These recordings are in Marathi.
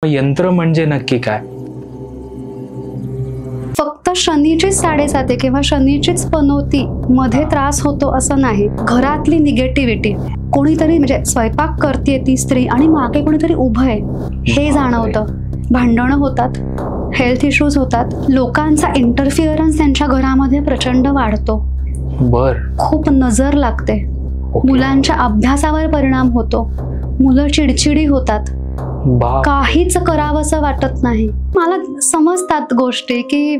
यंत्र म्हणजे नक्की काय? फक्त शनीचीच 7.5 आहे किंवा शनीचीच पनौती मध्ये त्रास होतो असं नाही. घरातली निगेटिव्हिटी, कोणीतरी म्हणजे स्वयंपाक करते ती स्त्री आणि मागे कोणीतरी उभं आहे हे जाणवतं. भांडणं होतात, हेल्थ इश्यूज होतात, लोकांचा इंटरफिअरन्स त्यांच्या घरामध्ये प्रचंड वाढतो. खूप नजर लागते, मुलांच्या अभ्यासावर परिणाम होतो, मुलं चिडचिडी होतात, काहीच करावंसं वाटत नाही. मला समजतात गोष्टी की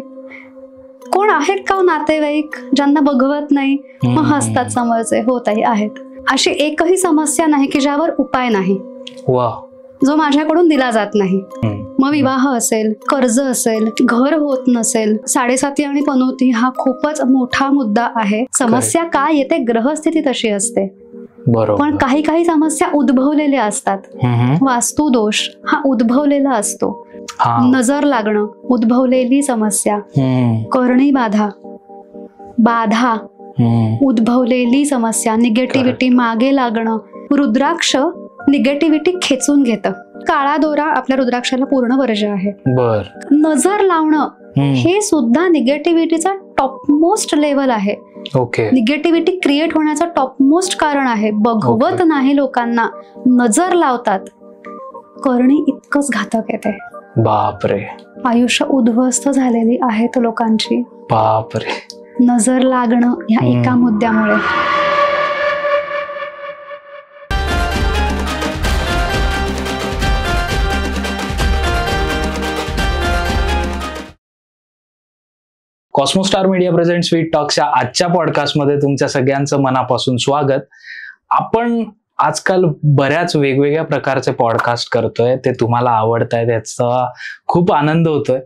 कोण आहेत का नातेवाईक ज्यांना बघवत नाही, मग हसतात समोरचे, हो ताई आहेत. अशी एकही समस्या नाही की ज्यावर उपाय नाही, जो माझ्याकडून दिला जात नाही. मग विवाह असेल, कर्ज असेल, घर होत नसेल, 7.5 आणि पनौती हा खूपच मोठा मुद्दा आहे. समस्या काय येते, ग्रहस्थिती तशी असते. पण काही काही समस्या उद्भवलेल्या असतात. वास्तू दोष हा उद्भवलेला असतो. नजर लागणं उद्भवलेली समस्या, करणी बाधा उद्भवलेली समस्या, निगेटिव्हिटी मागे लागणं. रुद्राक्ष निगेटिव्हिटी खेचून घेतं. काळा दोरा आपल्या रुद्राक्षाला पूर्ण वर्ज्य आहे. नजर लावणं हे सुद्धा निगेटिव्हिटीचा टॉपमोस्ट लेवल आहे. निगेटिव्हिटी क्रिएट होण्याचं टॉपमोस्ट कारण आहे. बघवत नाही लोकांना, नजर लावतात. करणी इतकंच घातक येते. बापरे, आयुष्य उद्ध्वस्त झालेली आहेत लोकांची. बापरे, नजर लागणं ह्या एका मुद्द्यामुळे. कॉस्मोस्टार मीडिया प्रेझेंट स्वीट टॉक्सच्या आजच्या पॉडकास्टमध्ये तुमच्या सगळ्यांचं मनापासून स्वागत. आपण आजकाल बऱ्याच वेगवेगळ्या प्रकारचे पॉडकास्ट करतोय, ते तुम्हाला आवडत आहे, त्याचा खूप आनंद होतोय.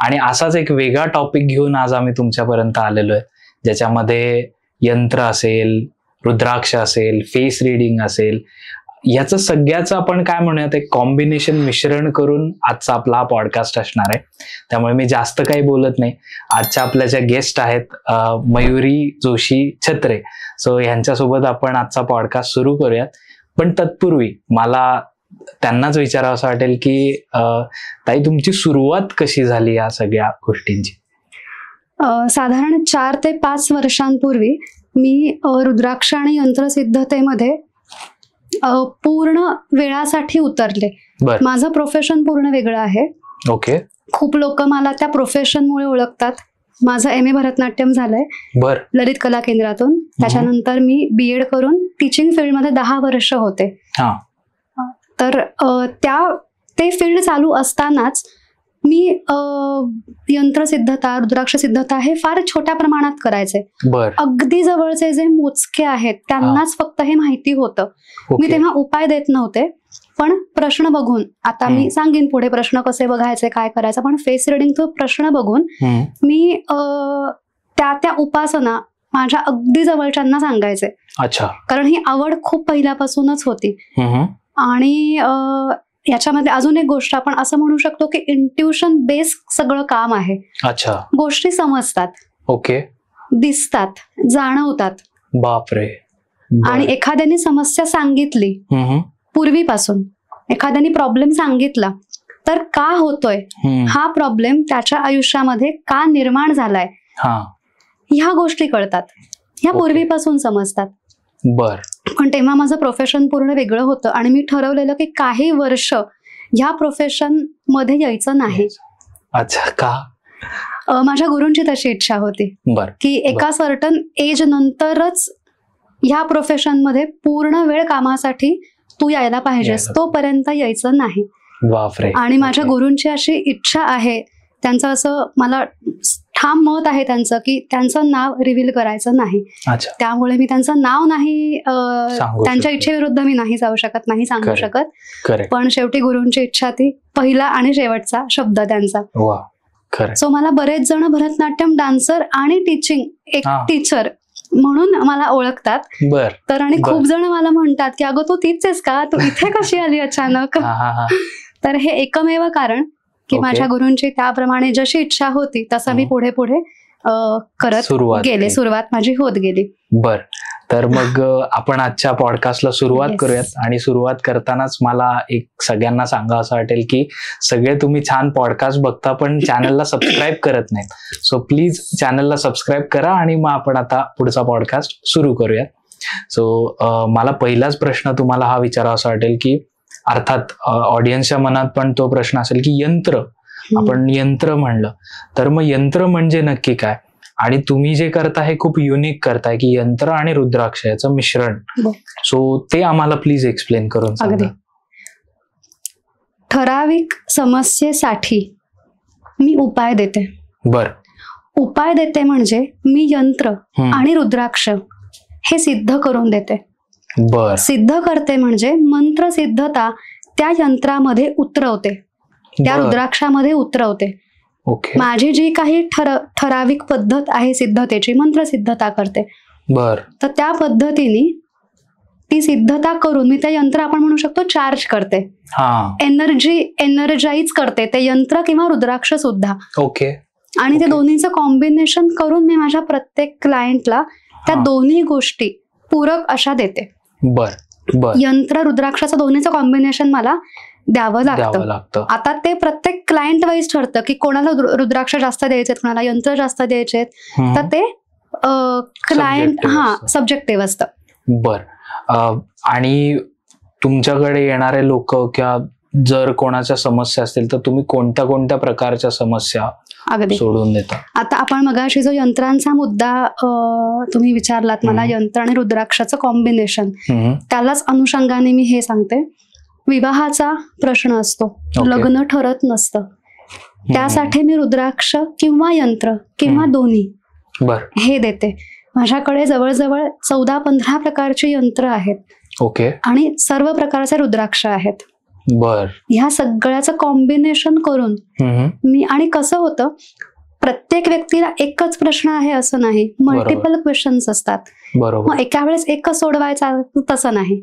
आणि असाच एक वेगळा टॉपिक घेऊन आज आम्ही तुमच्यापर्यंत आलेलो आहे, ज्याच्यामध्ये यंत्र असेल, रुद्राक्ष असेल, फेस रिडिंग असेल, याचं सगळ्याचं आपण काय म्हणूयात एक कॉम्बिनेशन, मिश्रण करून आजचा आपला हा पॉडकास्ट असणार आहे. त्यामुळे मी जास्त काही बोलत नाही. आजच्या आपल्या ज्या गेस्ट आहेत मयुरी जोशी छत्रे, सो यांच्यासोबत आपण आजचा पॉडकास्ट सुरू करूयात. पण तत्पूर्वी मला त्यांनाच विचारावं असं वाटेल की ताई, तुमची सुरुवात कशी झाली या सगळ्या गोष्टींची? साधारण 4 ते 5 वर्षांपूर्वी मी रुद्राक्ष आणि यंत्रसिद्धतेमध्ये पूर्ण वेळासाठी उतरले. माझं प्रोफेशन पूर्ण वेगळं आहे. खूप लोक मला त्या प्रोफेशनमुळे ओळखतात. माझं MA भरतनाट्यम झालंय ललित कला केंद्रातून. त्याच्यानंतर मी BEd करून टीचिंग फील्डमध्ये 10 वर्ष होते. तर ते फील्ड चालू असतानाच मी यंत्रसिद्धता, रुद्राक्ष सिद्धता हे फार छोट्या प्रमाणात करायचे. अगदी जवळचे जे मोजके आहेत त्यांनाच फक्त हे माहिती होतं. मी तेव्हा उपाय देत नव्हते, पण प्रश्न बघून, आता मी सांगेन पुढे प्रश्न कसे बघायचे, काय करायचं, पण फेस रिडिंग तो प्रश्न बघून मी त्या उपासना माझ्या अगदी जवळच्यांना सांगायचे. कारण ही आवड खूप पहिल्यापासूनच होती. आणि याच्यामध्ये अजून एक गोष्ट आपण असं म्हणू शकतो की इंट्युशन बेस सगळं काम आहे. गोष्टी समजतात, दिसतात, जाणवतात. बापरे. आणि एखाद्याने समस्या सांगितली, पूर्वीपासून एखाद्याने प्रॉब्लेम सांगितला, तर का होतोय हा प्रॉब्लेम, त्याच्या आयुष्यामध्ये का निर्माण झालाय, ह्या गोष्टी कळतात. ह्या पूर्वीपासून समजतात. पण तेव्हा माझं प्रोफेशन पूर्ण वेगळं होतं आणि मी ठरवलेलं की काही वर्ष ह्या प्रोफेशन मध्ये यायचं नाही. माझ्या गुरूंची तशी इच्छा होती की एका सर्टन एज नंतरच ह्या प्रोफेशन मध्ये पूर्ण वेळ कामासाठी तू यायला पाहिजेस, तोपर्यंत यायचं नाही. आणि माझ्या गुरूंची अशी इच्छा आहे, त्यांचं असं मला ठाम मत आहे त्यांचं की त्यांचं नाव रिव्हील करायचं नाही. त्यामुळे मी त्यांचं नाव नाही, त्यांच्या इच्छेविरुद्ध मी नाही जाऊ शकत, नाही सांगू शकत. पण शेवटी गुरूंची इच्छा ती पहिला आणि शेवटचा शब्द त्यांचा. सो मला बरेच जण भरतनाट्यम डान्सर आणि टीचिंग, एक टीचर म्हणून मला ओळखतात. तर आणि खूप जण मला म्हणतात की अगं तू तीच आहेस का, तू इथे कशी आली अचानक. तर हे एकमेव कारण की माझ्या गुरूंची त्याप्रमाणे जशी इच्छा होती तसं मी पुढे पुढे करत गेले. सुरुवात माझी होत गेली. तर मग आपण आजच्या पॉडकास्टला सुरुवात Yes. करूयात. आणि सुरुवात करतानाच मला एक सगळ्यांना सांगा असं वाटेल की सगळे तुम्ही छान पॉडकास्ट बघता पण चॅनलला सबस्क्राईब करत नाहीत. सो प्लीज चॅनलला सबस्क्राईब करा आणि मग आपण आता पुढचा पॉडकास्ट सुरू करूयात. सो मला पहिलाच प्रश्न तुम्हाला हा विचारावा वाटेल की अर्थात ऑडियन्सच्या मनात पण तो प्रश्न असेल की यंत्र, आपण यंत्र म्हणलं तर मग यंत्र म्हणजे नक्की काय? आणि तुम्ही जे करता हे खूप युनिक करताय की यंत्र आणि रुद्राक्ष याचं मिश्रण. सो ते आम्हाला प्लीज एक्सप्लेन करून सांगा. ठराविक समस्येसाठी मी उपाय देते. उपाय देते म्हणजे मी यंत्र आणि रुद्राक्ष हे सिद्ध करून देते. सिद्ध करते म्हणजे मंत्र सिद्धता त्या यंत्रामध्ये उतरवते, त्या रुद्राक्षामध्ये उतरवते. माझी जी काही ठराविक पद्धत आहे सिद्धतेची, मंत्र सिद्धता करते. तर त्या पद्धतीने ती सिद्धता करून मी ते यंत्र आपण म्हणू शकतो चार्ज करते, एनर्जाइज करते ते यंत्र किंवा रुद्राक्ष सुद्धा. आणि ते दोन्हीचं कॉम्बिनेशन करून मी माझ्या प्रत्येक क्लायंटला त्या दोन्ही गोष्टी पूरक अशा देते. यंत्र रुद्राक्षाचं दोन्हीचं कॉम्बिनेशन मला द्यावं लागतं. आता ते प्रत्येक क्लायंट वाईज ठरतं की कोणाला रुद्राक्ष जास्त द्यायचे, कोणाला यंत्र जास्त द्यायचे. तर ते क्लायंट सब्जेक्टिव्ह असतं. आणि तुमच्याकडे येणारे लोक किंवा जर कोणाच्या समस्या असतील तर तुम्ही कोणत्या कोणत्या प्रकारच्या समस्या सोडून देता? आता आपण मगाशी जो यंत्रांचा मुद्दा तुम्ही विचारलात मला, यंत्र आणि रुद्राक्षाचं कॉम्बिनेशन, त्यालाच अनुषंगाने मी हे सांगते. विवाहाचा प्रश्न असतो, लग्न ठरत नसतं, त्यासाठी मी रुद्राक्ष किंवा यंत्र किंवा दोन्ही हे देते. माझ्याकडे जवळजवळ 14-15 प्रकारची यंत्र आहेत आणि सर्व प्रकारचे रुद्राक्ष आहेत. ह्या सगळ्याचं कॉम्बिनेशन करून मी, आणि कसं होतं प्रत्येक व्यक्तीला एकच प्रश्न आहे असं नाही, मल्टिपल क्वेश्चन्स असतात. मग एका वेळेस एकच सोडवायचा तसं नाही,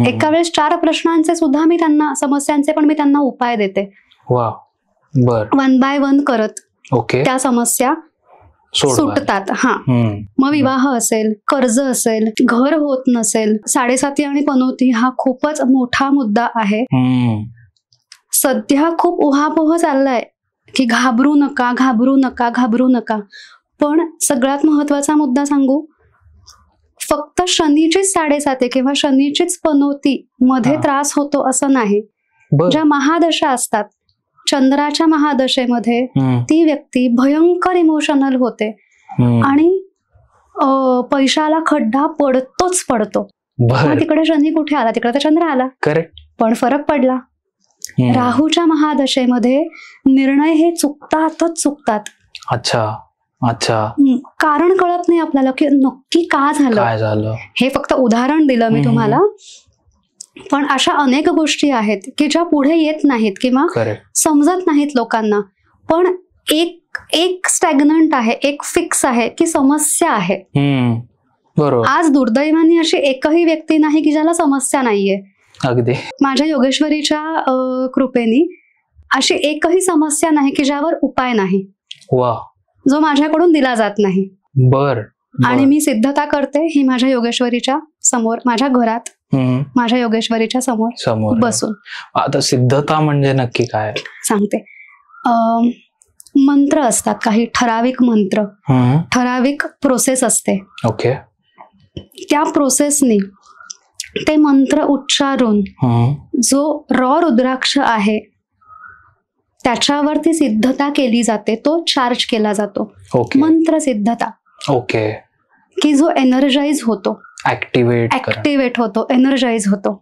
एका वेळेस 4 प्रश्नांचे सुद्धा मी त्यांना, समस्यांचे पण मी त्यांना उपाय देते. 1 बाय 1 करत त्या समस्या सुटतात. मग विवाह असेल, कर्ज असेल, घर होत नसेल, 7.5 आणि पनोती हा खूपच मोठा मुद्दा आहे. सध्या खूप उहापोह चाललाय की घाबरू नका, घाबरू नका, घाबरू नका. पण सगळ्यात महत्वाचा मुद्दा सांगू, फक्त शनीचीच 7.5 किंवा शनीचीच पनोती मध्ये त्रास होतो असं नाही. ज्या महादशा असतात, चंद्राच्या महादशेमध्ये ती व्यक्ती भयंकर इमोशनल होते आणि पैशाला खड्डा पडतोच पडतो. तिकडे शनी कुठे आला, तिकडे तर चंद्र आला, पण फरक पडला. राहूच्या महादशेमध्ये निर्णय हे चुकतात. कारण कळत नाही आपल्याला की नक्की का झालं. हे फक्त उदाहरण दिलं मी तुम्हाला, पण अशा अनेक गोष्टी आहेत की ज्या पुढे येत नाहीत किंवा समजत नाहीत लोकांना. पण एक स्टॅग्नंट आहे, एक फिक्स आहे की समस्या आहे. आज दुर्दैवाने अशी एकही व्यक्ती नाही की ज्याला समस्या नाहीये. माझ्या योगेश्वरीच्या कृपेने अशी एकही समस्या नाही की ज्यावर उपाय नाही, जो माझ्याकडून दिला जात नाही. आणि मी सिद्धता करते ही माझ्या योगेश्वरीच्या समोर, माझ्या घरात, माझ्या योगेश्वरीच्या समोर बसून. आता सिद्धता म्हणजे नक्की काय सांगते. मंत्र असतात, काही ठराविक मंत्र, ठराविक प्रोसेस असते. त्या प्रोसेसने ते मंत्र उच्चारून जो रॉ रुद्राक्ष आहे त्याच्यावरती सिद्धता केली जाते, तो चार्ज केला जातो. मंत्र सिद्धता की जो एनर्जाइज होतो, ऍक्टिव्हेट होतो, एनर्जाइज होतो.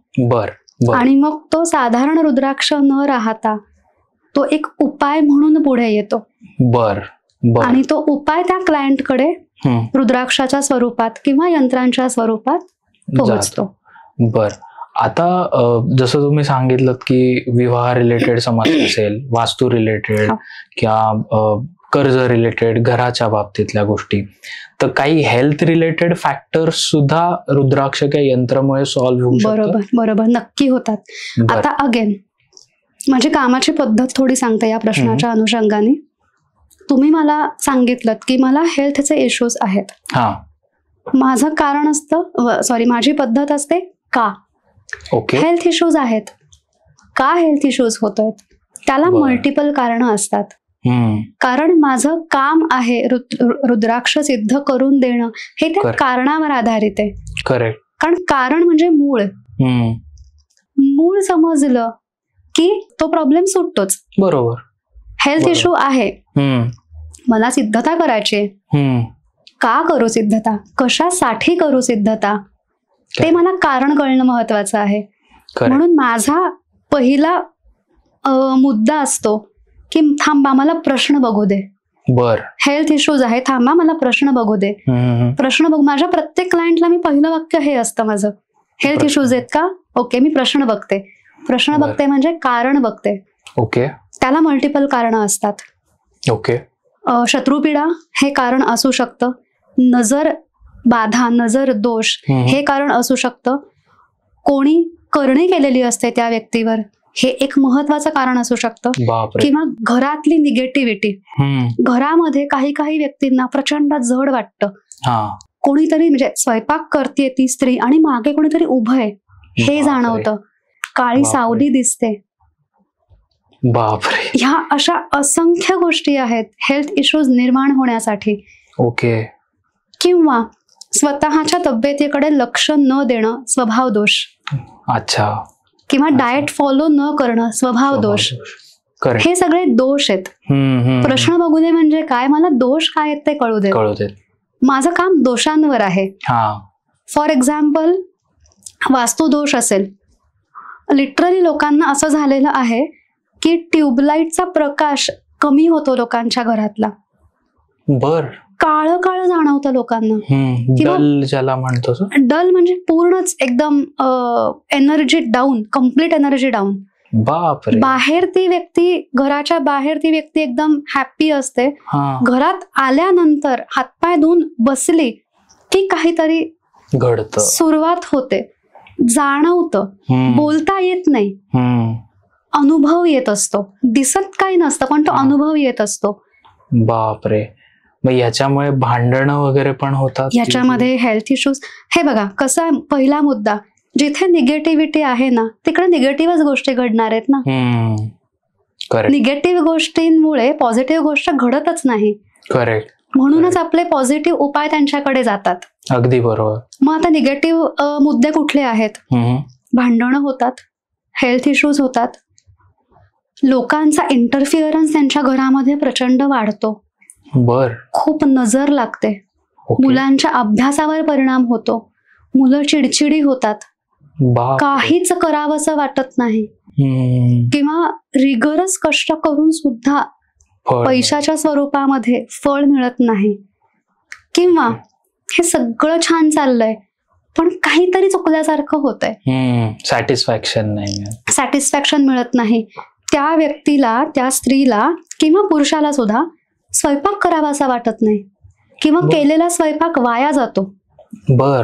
आणि मग तो साधारण रुद्राक्ष न राहता तो एक उपाय म्हणून पुढे येतो. आणि तो उपाय त्या क्लायंटकडे रुद्राक्षाच्या स्वरूपात किंवा यंत्रांच्या स्वरूपात पोहोचतो. आता जसं तुम्ही सांगितलं की विवाह रिलेटेड समस्या असेल, वास्तू रिलेटेड किंवा कर्ज रिलेटेड, घराच्या बाबतीतल्या गोष्टी, तर काही हेल्थ रिलेटेड फॅक्टर्स सुद्धा रुद्राक्ष किंवा यंत्रामुळे सॉल्व्ह होऊ शकतात. बरोबर, नक्की होतात. आता अगेन माझी कामाची पद्धत थोडी सांगते या प्रश्नाच्या अनुषंगाने. तुम्ही मला सांगितलं की मला हेल्थचे इश्यूज आहेत, माझं कारण असतं, सॉरी माझी पद्धत असते का. ओके. हेल्थ इश्यूज आहेत, का हेल्थ इश्यूज होत आहेत त्याला बरं. मल्टिपल कारणं असतात. कारण माझं काम आहे रुद्राक्ष सिद्ध करून देणं, हे त्या Correct. कारणावर आधारित आहे. करेक्ट. कारण कारण म्हणजे मूळ. मूळ समजलं की तो प्रॉब्लेम सुटतोच. बरोबर. हेल्थ बरोबर. इश्यू आहे, मला सिद्धता करायची आहे. का करू सिद्धता, कशासाठी करू सिद्धता, ते Correct. मला कारण कळणं महत्वाचं आहे. करेक्ट. म्हणून माझा पहिला मुद्दा असतो की थांबा मला प्रश्न बघू दे. बर. हेल्थ इश्यूज आहे, थांबा मला प्रश्न बघू दे. प्रश्न बघ. माझ्या प्रत्येक क्लायंटला मी पहिलं वाक्य हे असतं माझं, हेल्थ प्रश्न. इश्यूज आहेत का, ओके मी प्रश्न बघते. प्रश्न बरं. बघते म्हणजे कारण बघते. ओके. त्याला मल्टिपल कारणं असतात. ओके. शत्रुपीडा हे कारण असू शकतं, नजर बाधा, नजर दोष हे कारण असू शकतं, कोणी करणी केलेली असते त्या व्यक्तीवर हे एक महत्वाचं कारण असू शकतं, बापरे. किंवा घरातली निगेटिव्हिटी. घरामध्ये काही काही व्यक्तींना प्रचंड जड वाटतं. कोणीतरी म्हणजे स्वयंपाक करते ती स्त्री आणि मागे कोणीतरी उभं आहे हे बापरे. जाणवतं, काळी बापरे. सावली दिसते. बापरे. ह्या अशा असंख्य गोष्टी आहेत हेल्थ इश्यूज निर्माण होण्यासाठी. ओके. किंवा स्वतःच्या तब्येतीकडे लक्ष न देणं, स्वभाव दोष. अच्छा. किंवा डाएट फॉलो न करणं, स्वभाव दोष. करेक्ट. हे सगळे दोष आहेत. प्रश्न बघू दे म्हणजे काय, मला दोष काय आहेत ते कळू दे. कळू दे. माझं काम दोषांवर आहे. फॉर एक्झाम्पल वास्तू दोष असेल, लिटरली लोकांना असं झालेलं आहे की ट्यूबलाईटचा प्रकाश कमी होतो लोकांच्या घरातला. बर. काळं काळं जाणवतं लोकांना. डल ज्याला म्हणतो. डल म्हणजे पूर्णच एकदम energy down, complete energy down. बापरे. बाहेर ती व्यक्ती, घराच्या बाहेर ती व्यक्ती एकदम हॅप्पी असते, घरात आल्यानंतर हातपाय धुवून बसली की काहीतरी घडतं, सुरुवात होते, जाणवतं, बोलता येत नाही, अनुभव येत असतो. दिसत काही नसतं पण तो अनुभव येत असतो. बापरे. मग याच्यामुळे भांडणं वगैरे पण होतात. याच्यामध्ये हेल्थ इश्यूज. हे बघा कसं आहे, पहिला मुद्दा, जिथे निगेटिव्हिटी आहे ना तिकडे निगेटिव्हच गोष्टी घडणार आहेत ना. निगेटिव्ह गोष्टींमुळे पॉझिटिव्ह गोष्ट घडतच नाही. करेक्ट. म्हणूनच आपले पॉझिटिव्ह उपाय त्यांच्याकडे जातात. अगदी बरोबर. मग आता निगेटिव्ह मुद्दे कुठले आहेत? भांडणं होतात, हेल्थ इश्यूज होतात, लोकांचा इंटरफिअरन्स त्यांच्या घरामध्ये प्रचंड वाढतो. बर. खूप नजर लागते, मुलांच्या अभ्यासावर परिणाम होतो, मुलं चिडचिडी होतात, काहीच करावंसं वाटत नाही, किंवा रिगरस कष्ट करून सुद्धा पैशाच्या स्वरूपामध्ये फळ मिळत नाही, किंवा हे सगळं छान चाललंय पण काहीतरी चुकल्यासारखं होतंय, सॅटिस्फॅक्शन मिळत नाही. त्या व्यक्तीला, त्या स्त्रीला किंवा पुरुषाला सुद्धा स्वयंपाक करावासा वाटत नाही, किंवा केलेला स्वयंपाक वाया जातो.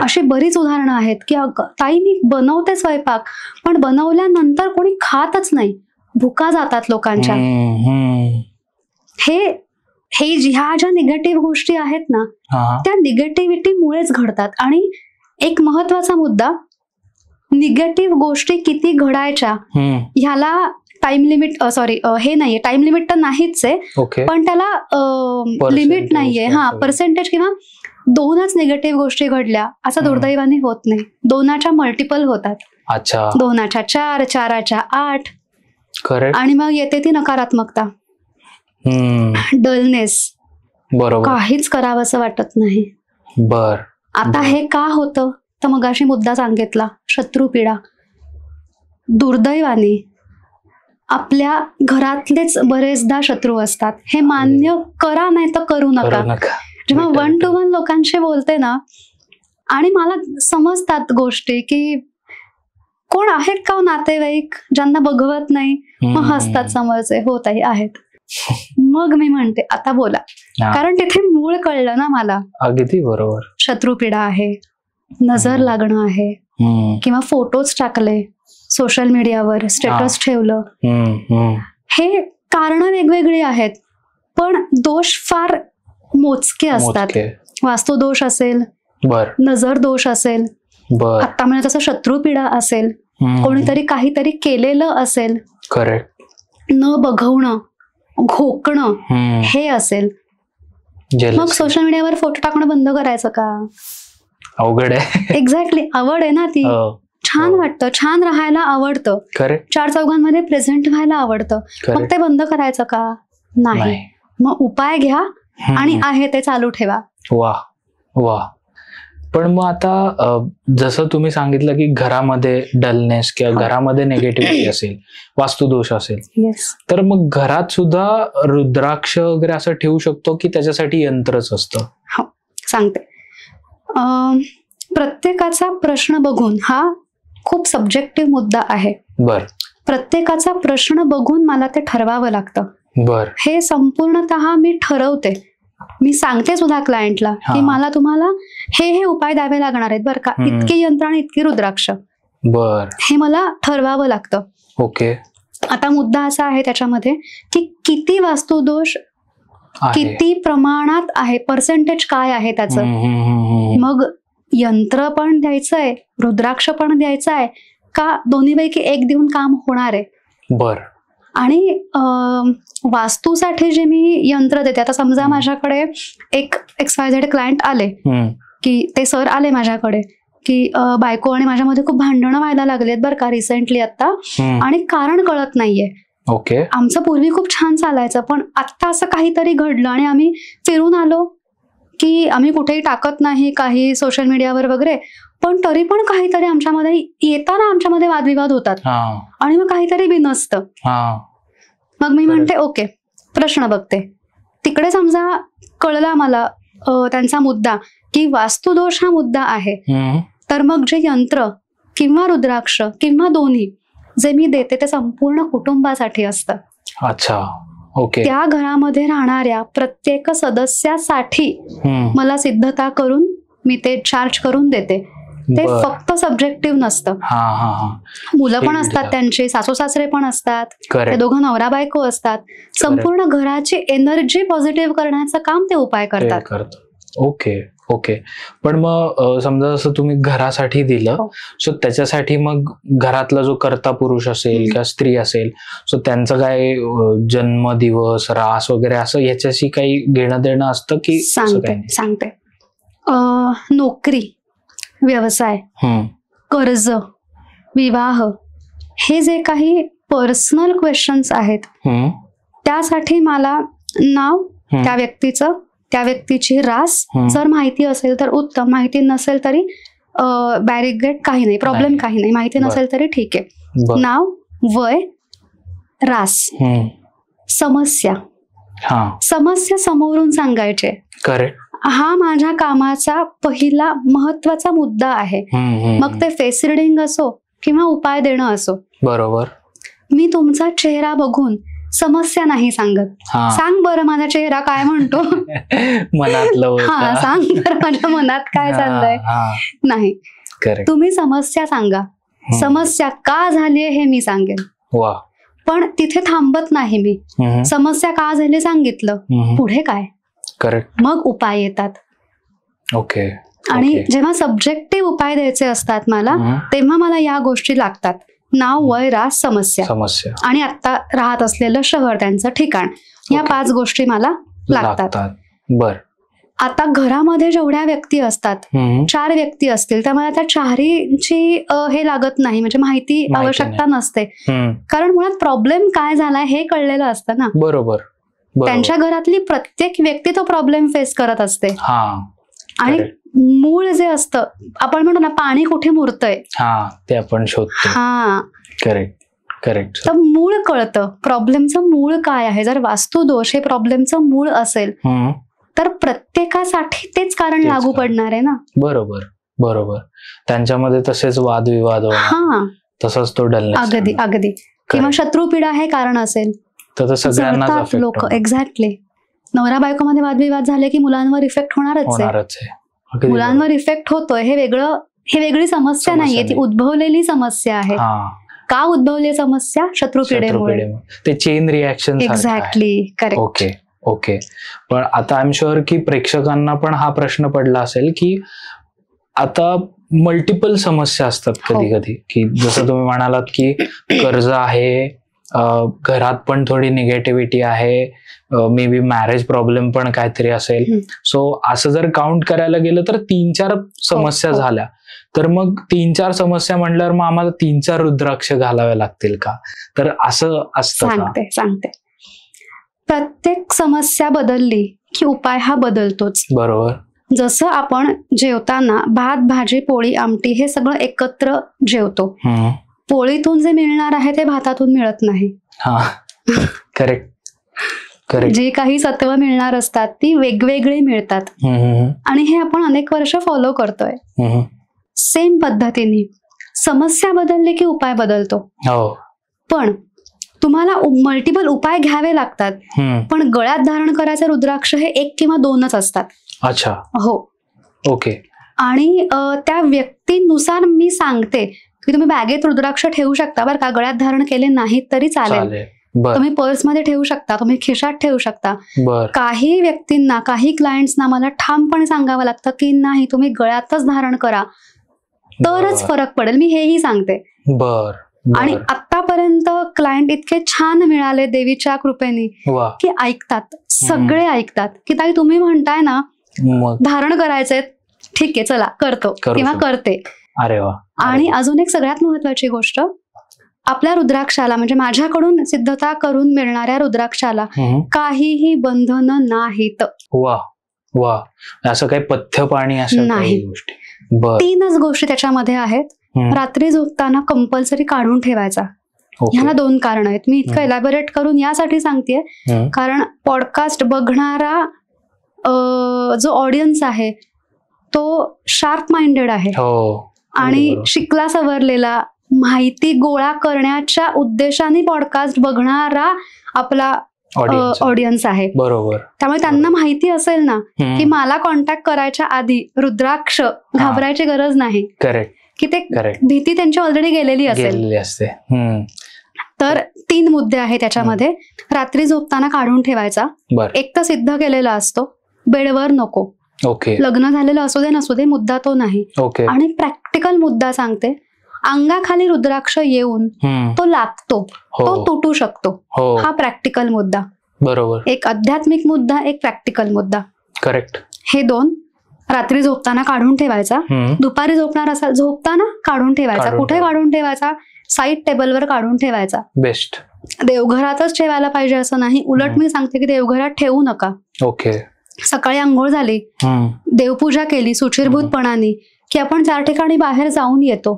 अशी बरीच उदाहरणं आहेत की ताई मी बनवते स्वयंपाक पण बनवल्यानंतर कोणी खातच नाही, भुका जातात लोकांच्या. हे ह्या ज्या निगेटिव्ह गोष्टी आहेत ना त्या निगेटिव्हिटीमुळेच घडतात. आणि एक महत्वाचा मुद्दा, निगेटिव्ह गोष्टी किती घडायच्या ह्याला टाइम लिमिट, हे नाहीये, टाइम लिमिट तर नाहीच आहे पण त्याला लिमिट नाहीये. पर्सेंटेज, किंवा 2च निगेटिव्ह गोष्टी घडल्या असं दुर्दैवाने होत नाही, 2च्या मल्टिपल होतात. 2च्या 4, 4च्या 8. आणि मग येते ती नकारात्मकता, डलनेस, काहीच करावंसं वाटत नाही. आता हे का होतं तर मगाशी मुद्दा सांगितला, शत्रुपीडा. दुर्दैवाने आपल्या घरातलेच बरेचदा शत्रू असतात. हे मान्य करा नाही तर करू नका. जेव्हा 1 to 1 लोकांशी बोलते ना आणि मला समजतात गोष्टी की कोण आहेत का नातेवाईक ज्यांना बघवत नाही, मग हसतात समोरचे, हो ताई आहेत. मग मी म्हणते आता बोला, कारण तिथे मूळ कळलं ना मला. अगदी बरोबर. शत्रुपीडा आहे, नजर लागणं आहे, किंवा फोटोज टाकले सोशल मीडियावर, स्टेटस ठेवलं, हे कारण वेगवेगळी आहेत पण दोष फार मोजके असतात. वास्तुदोष असेल बर नजर दोष असेल, बर आता म्हणजे तसं शत्रुपीडा असेल, कोणीतरी काहीतरी केलेलं असेल, करेक्ट. न बघवणं, घोकणं हे असेल, मग सोशल मीडियावर फोटो टाकणं बंद करायचं का? अवघड आहे. एक्झॅक्टली. आवड आहे ना ती, छान वाटतं, छान राहायला आवडतं, करेक्ट. 4 चौघांमध्ये प्रेझेंट व्हायला आवडतं, मग ते बंद करायचं का? नाही. मग उपाय घ्या आणि आहे ते चालू ठेवा. वा वा. पण मग आता जसं तुम्ही सांगितलं की घरामध्ये डलनेस किंवा घरामध्ये नेगेटिव्हिटी असेल, वास्तुदोष असेल, तर मग घरात सुद्धा रुद्राक्ष वगैरे असं ठेवू शकतो की त्याच्यासाठी यंत्रच असतं? हो, सांगते. प्रत्येकाचा प्रश्न बघून, हा खूप सब्जेक्टिव्ह मुद्दा आहे. बर. प्रत्येकाचा प्रश्न बघून मला ते ठरवावं लागतं. बर. हे संपूर्णतः मी ठरवते. मी सांगते सुद्धा क्लायंटला की मला तुम्हाला हे उपाय द्यावे लागणार आहेत बरं का, इतकी यंत्र आणि इतकी रुद्राक्ष. बर. हे मला ठरवावं लागतं. ओके. आता मुद्दा असा आहे त्याच्यामध्ये की किती वास्तुदोष, किती प्रमाणात आहे, पर्सेंटेज काय आहे त्याचं. मग यंत्र पण द्यायचंय, रुद्राक्ष पण द्यायचं आहे का, दोन्हीपैकी एक देऊन काम होणार आहे. बर. आणि वास्तूसाठी जे मी यंत्र देते, आता समजा माझ्याकडे एक XYZ क्लायंट आले की ते सर आले माझ्याकडे की बायको आणि माझ्यामध्ये खूप भांडणं व्हायला लागलेत बरं का रिसेंटली आता, आणि कारण कळत नाहीये. ओके. आमचं पूर्वी खूप छान चालायचं, पण आता असं काहीतरी घडलं आणि आम्ही फिरून आलो की आम्ही कुठेही टाकत नाही काही सोशल मीडियावर वगैरे, पण तरी पण काहीतरी आमच्यामध्ये येताना आमच्यामध्ये वादविवाद होतात आणि मग काहीतरी बिनसतं. मग मी म्हणते ओके, प्रश्न बघते. तिकडे समजा कळला मला त्यांचा मुद्दा की वास्तुदोष हा मुद्दा आहे, तर मग जे यंत्र किंवा रुद्राक्ष किंवा दोन्ही जे मी देते ते संपूर्ण कुटुंबासाठी असतं. अच्छा. ओके. त्या घरामध्ये राहणाऱ्या प्रत्येक सदस्यासाठी मला सिद्धता करून मी ते चार्ज करून देते. ते फक्त सब्जेक्टिव्ह नसतं. मुलं पण असतात त्यांचे, सासू सासरे पण असतात, ते दोघं नवरा बायको असतात. संपूर्ण घराची एनर्जी पॉझिटिव्ह करण्याचं काम ते उपाय करतात. Okay okay. पण मग समजा जसं तुम्ही घरासाठी दिलं, सो त्याच्यासाठी मग घरातला जो कर्ता पुरुष असेल किंवा स्त्री असेल, सो त्यांचं काय जन्मदिवस, रास वगैरे असं ह्याच्याशी काही घेणं देणं असतं की? सांगते. नोकरी, व्यवसाय, कर्ज, विवाह, हे जे काही पर्सनल क्वेश्चन्स आहेत त्यासाठी मला नाव, त्या व्यक्तीचं, त्या व्यक्तीची रास जर माहिती असेल तर उत्तम, माहिती नसेल तरी बॅरिगेट काही नाही, प्रॉब्लेम काही नाही, माहिती नसेल तरी ठीक आहे. नाव, वय, रास, समस्या समोरून सांगायचे. करेक्ट. हा माझ्या कामाचा पहिला महत्वाचा मुद्दा आहे. मग ते फेस रिडिंग असो किंवा उपाय देणं असो. बरोबर. मी तुमचा चेहरा बघून समस्या नाही सांगत. सांग बरं माझा चेहरा काय म्हणतो, मनातलं सांग बरं माझ्या मनात काय चाललंय, नाही. तुम्ही समस्या सांगा, समस्या का झालीये हे मी सांगेन. पण तिथे थांबत नाही मी. समस्या का झाली सांगितलं, पुढे काय, करेक्ट, मग उपाय येतात. ओके. आणि जेव्हा सब्जेक्टिव्ह उपाय द्यायचे असतात मला, तेव्हा मला या गोष्टी लागतात. नाव, वय, रास, समस्या आणि आता राहत असलेलं शहर, त्यांचं ठिकाण, या 5 गोष्टी मला लागतात. बर. आता घरामध्ये जेवढ्या व्यक्ती असतात, 4 व्यक्ती असतील, त्यामुळे त्या 4ची हे लागत नाही, म्हणजे माहिती आवश्यकता नसते. कारण मुळात प्रॉब्लेम काय झालाय हे कळलेलं असतं ना. बरोबर. त्यांच्या घरातली प्रत्येक व्यक्ती तो प्रॉब्लेम फेस करत असते. आणि मूळ जे असतं, आपण म्हणतो ना पाणी कुठे मुरतंय, ते आपण शोधतो. करेक्ट. तर मूळ कळतं, प्रॉब्लेमचं मूळ काय आहे. जर वास्तुदोष हे प्रॉब्लेमचं मूळ असेल तर प्रत्येकासाठी तेच कारण लागू पडणार आहे ना. बरोबर. त्यांच्यामध्ये तसेच वादविवाद होणार, तसंच तो डलनेस. अगदी. किंवा शत्रुपीडा हे कारण असेल तर सगळ्यांनाच लोक. एक्झॅक्टली. नवरा बायको मध्ये वादविवाद झाले की मुलांवर इफेक्ट होणारच आहे. मुलांवर इफेक्ट होतोय हे वेगळी समस्या नाहीये, ती उद्भवलेली समस्या आहे. का उद्भवली समस्या? शत्रुपीडेमुळे. ते chain reaction. Exactly. Correct. Okay. पण आता आय एम शुअर की प्रेक्षकांना पण हा प्रश्न पडला असेल की आता मल्टिपल समस्या असतात कधी कधी, की जसं तुम्ही म्हणालात की कर्ज आहे, घरात पण थोडी निगेटिव्हिटी आहे, मे बी मॅरेज प्रॉब्लेम पण काहीतरी असेल. सो असं जर काउंट करायला गेलं तर 3-4 समस्या झाल्या. तर मग 3-4 समस्या म्हटल्यावर मग आम्हाला 3-4 रुद्राक्ष घालावे लागतील का? तर असं असतं का? सांगते. प्रत्येक समस्या बदलली की उपाय हा बदलतोच. बरोबर. जसं आपण जेवताना भात, भाजी, पोळी, आमटी हे सगळं एकत्र जेवतो. पोळीतून जे मिळणार आहे ते भातातून मिळत नाही. करेक्ट. जी काही सत्व मिळणार असतात ती वेगवेगळी मिळतात. आणि हे आपण अनेक वर्ष फॉलो करतोय. सेम पद्धतीने समस्या बदलली की उपाय बदलतो. पण तुम्हाला मल्टिपल उपाय घ्यावे लागतात. पण गळ्यात धारण करायचे रुद्राक्ष हे 1 किंवा 2च असतात. अच्छा. हो. ओके. आणि त्या व्यक्तीनुसार मी सांगते की तुम्ही बॅगेत रुद्राक्ष ठेवू शकता बरं का, गळ्यात धारण केले नाहीत तरी चालेल. तुम्ही पर्समध्ये ठेवू शकता, तुम्ही खिशात ठेवू शकता. काही व्यक्तींना, काही क्लायंट्सना मला ठामपणे सांगावं लागतं की नाही, तुम्ही गळ्यातच धारण करा तरच फरक पडेल. मी हेही सांगते. आणि आतापर्यंत क्लायंट इतके छान मिळाले देवीच्या कृपेने की ऐकतात, सगळे ऐकतात की ताई तुम्ही म्हणताय ना धारण करायचंय, ठीक आहे चला करतो किंवा करते. अरे वा. आणि अजून एक सगळ्यात महत्वाची गोष्ट, आपल्या रुद्राक्षाला म्हणजे माझ्याकडून सिद्धता करून मिळणाऱ्या रुद्राक्षाला काहीही बंधन नाहीत. वा. असं काही पथ्य पाणी असं नाही. 3च गोष्टी त्याच्यामध्ये आहेत. रात्री झोपताना कंपल्सरी काढून ठेवायचा. ह्याला 2 कारण आहेत. मी इतकं एलॅबोरेट करून यासाठी सांगतेय कारण पॉडकास्ट बघणारा जो ऑडियन्स आहे तो शार्प माइंडेड आहे आणि शिकला सवरलेला, माहिती गोळा करण्याच्या उद्देशाने पॉडकास्ट बघणारा आपला ऑडियन्स आहे. बरोबर. त्यामुळे त्यांना माहिती असेल ना की मला कॉन्टॅक्ट करायच्या आधी रुद्राक्ष घाबरायची गरज नाही. करेक्ट. की ते भीती त्यांची ऑलरेडी गेलेली असते. तर 3 मुद्दे आहेत त्याच्यामध्ये. रात्री झोपताना काढून ठेवायचा. एक तर सिद्ध केलेला असतो, बेडवर नको. लग्न झालेलं असू दे नसू दे, मुद्दा तो नाही. आणि प्रॅक्टिकल मुद्दा सांगते, अंगाखाली रुद्राक्ष येऊन तो लागतो, तो तुटू शकतो. हा प्रॅक्टिकल मुद्दा. बरोबर. एक आध्यात्मिक मुद्दा, एक प्रॅक्टिकल मुद्दा. करेक्ट. हे 2 रात्री झोपताना काढून ठेवायचा. दुपारी झोपणार असाल झोपताना काढून ठेवायचा. कुठे काढून ठेवायचा? साईड टेबलवर काढून ठेवायचा. बेस्ट. देवघरातच ठेवायला पाहिजे असं नाही. उलट मी सांगते की देवघरात ठेवू नका. सकाळी आंघोळ झाली, देवपूजा केली सुचिरभूतपणाने की आपण 4 ठिकाणी बाहेर जाऊन येतो.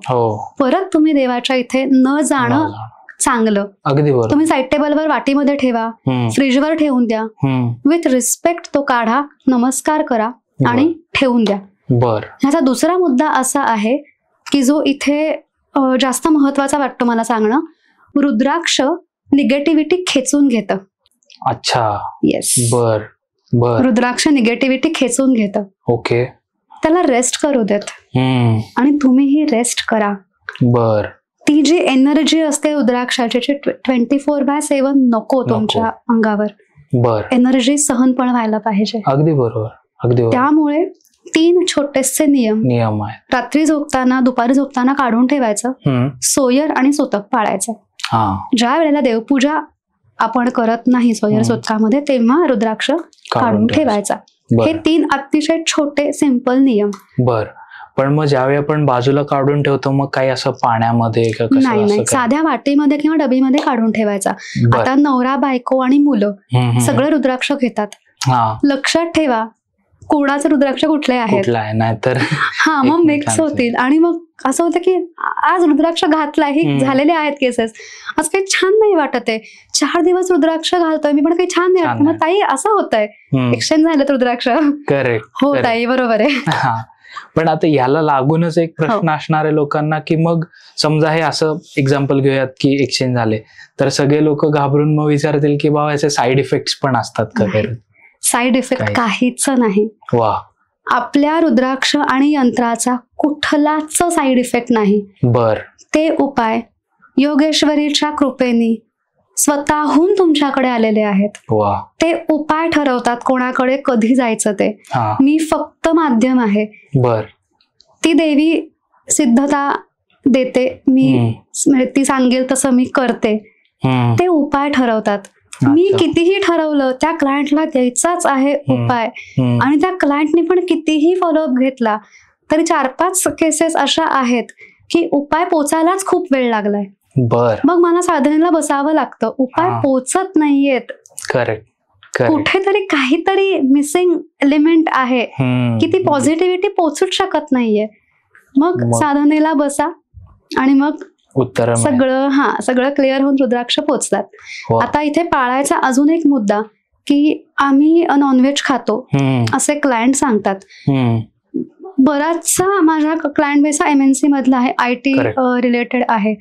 परत तुम्ही देवाच्या इथे न जाणं चांगलं. अगदी बरोबर. तुम्ही साईड टेबलवर वाटीमध्ये ठेवा, फ्रीजवर ठेवून द्या. विथ रिस्पेक्ट तो काढा, नमस्कार करा आणि ठेवून द्या. ह्याचा दुसरा मुद्दा असा आहे की जो इथे जास्त महत्वाचा वाटतो मला सांगणं, रुद्राक्ष निगेटिव्हिटी खेचून घेतं. अच्छा. येस. रुद्राक्ष निगेटिव्हिटी खेचून घेतं. ओके. त्याला रेस्ट करू देत आणि तुम्हीही रेस्ट करा. ती जी एनर्जी असते रुद्राक्षाची 24/7 नको तुमच्या अंगावर. एनर्जी सहन पण व्हायला पाहिजे. अगदी बरोबर. त्यामुळे 3 छोटेसे नियम आहेत. रात्री झोपताना, दुपारी झोपताना काढून ठेवायचं. सोयर आणि सुतक पाळायचं. ज्या वेळेला देवपूजा आपण करत नाही सोयर सुतकामध्ये तेव्हा रुद्राक्ष काढून ठेवायचा. हे 3 अतिशय छोटे सिंपल नियम. पण मग ज्यावेळी आपण बाजूला काढून ठेवतो मग काही असं पाण्यामध्ये नाही, साध्या वाटीमध्ये किंवा डबीमध्ये काढून ठेवायचा. आता नवरा बायको आणि मुलं सगळे रुद्राक्ष घेतात. लक्षात ठेवा कोणाचे रुद्राक्ष कुठले आहेत, नाहीतर मग मिक्स होतील आणि मग असं होतं की आज रुद्राक्ष घातलाय, हे झालेले आहेत केसेस, आज काही छान नाही वाटत आहे, 4 दिवस रुद्राक्ष घालतोय मी पण काही छान नाही वाटत. मग ताई असं होतंय, एक्सचेंज झालं रुद्राक्ष. हो ताई बरोबर आहे. पण आता याला लागूनच एक प्रश्न असणार आहे लोकांना की मग समजा हे असं एक्झाम्पल घेऊयात की एक्सचेंज झाले तर सगळे लोक घाबरून मग विचारतील की बाबा याचे साईड इफेक्ट्स पण असतात का? साईड इफेक्ट काहीच नाही. आपल्या रुद्राक्ष आणि यंत्राचा कुठलाच साईड इफेक्ट नाही. ते उपाय योगेश्वरीच्या कृपेने स्वतःहून तुमच्याकडे आलेले आहेत. ते उपाय ठरवतात कोणाकडे कधी जायचं ते. मी फक्त माध्यम आहे. ती देवी सिद्धता देते, मी म्हणजे ती सांगेल तसं मी करते. ते उपाय ठरवतात. मी कितीही ठरवलं त्या क्लायंटला द्यायचाच आहे उपाय, आणि त्या क्लायंटने पण कितीही फॉलोअप घेतला तरी 4-5 केसेस अशा आहेत की उपाय पोचायलाच खूप वेळ लागलाय. मग मला साधनेला बसावं लागतं. उपाय पोचत नाहीयेत. करेक्ट. कुठेतरी काहीतरी मिसिंग एलिमेंट आहे की ती पॉझिटिव्हिटी पोचूच शकत नाहीये. मग साधनेला बसा आणि मग उत्तर सगळं क्लिअर होऊन रुद्राक्ष पोचतात. आता इथे पाळायचा अजून एक मुद्दा की आम्ही नॉनव्हेज खातो असे क्लायंट सांगतात. बराचसा माझा क्लायंट बेस MNC मधला आहे, IT रिलेटेड आहे.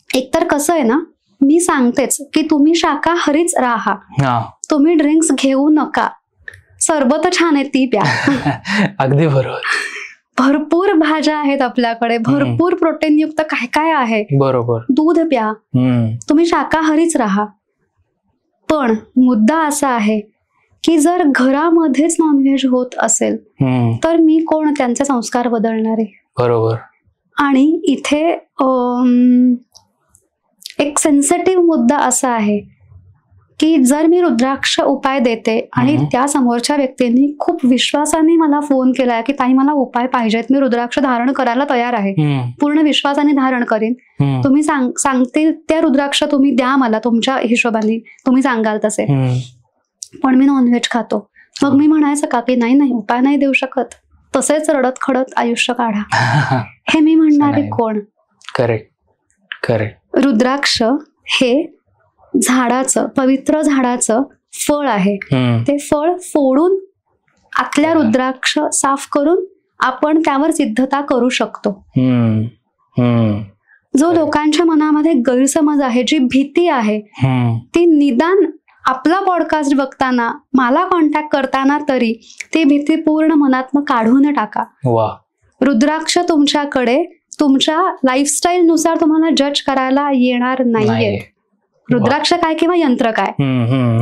एकतर कसं आहे ना, मी सांगतेच की तुम्ही शाकाहारीच राहा, तुम्ही ड्रिंक्स घेऊ नका, सरबत छान आहे ती प्या. अगदी बरोबर. भरपूर भाज्या आहेत आपल्याकडे, भरपूर प्रोटीन युक्त काय काय आहे, बरोबर, दूध प्या, तुम्ही शाकाहारीच राहा. पण मुद्दा असा आहे की जर घरामध्येच नॉनव्हेज होत असेल तर मी कोण त्यांचे संस्कार बदलणारे. बरोबर. आणि इथे एक सेन्सिटिव्ह मुद्दा असा आहे की जर मी रुद्राक्ष उपाय देते आणि त्या समोरच्या व्यक्तींनी खूप विश्वासाने मला फोन केलाय की ताई मला उपाय पाहिजेत, मी रुद्राक्ष धारण करायला तयार आहे, पूर्ण विश्वासाने धारण करीन, तुम्ही सांगतील त्या रुद्राक्ष तुम्ही द्या मला तुमच्या हिशोबाने, तुम्ही सांगाल तसे, पण मी नॉनव्हेज खातो. मग मी म्हणायचं का की नाही उपाय नाही देऊ शकत, तसेच रडत खडत आयुष्य काढा. हे मी म्हणणारे कोण? करेक्ट. रुद्राक्ष हे झाडाचं, पवित्र झाडाचं फळ आहे. ते फळ फोडून आतल्या रुद्राक्ष साफ करून आपण त्यावर सिद्धता करू शकतो. जो लोकांच्या मनामध्ये गैरसमज आहे, जी भीती आहे, ती निदान आपला पॉडकास्ट बघताना, मला कॉन्टॅक्ट करताना तरी ती भीती पूर्ण मनातनं काढून टाका. रुद्राक्ष तुमच्याकडे तुमच्या लाईफस्टाईल नुसार तुम्हाला जज करायला येणार नाहीये. रुद्राक्ष काय किंवा यंत्र काय,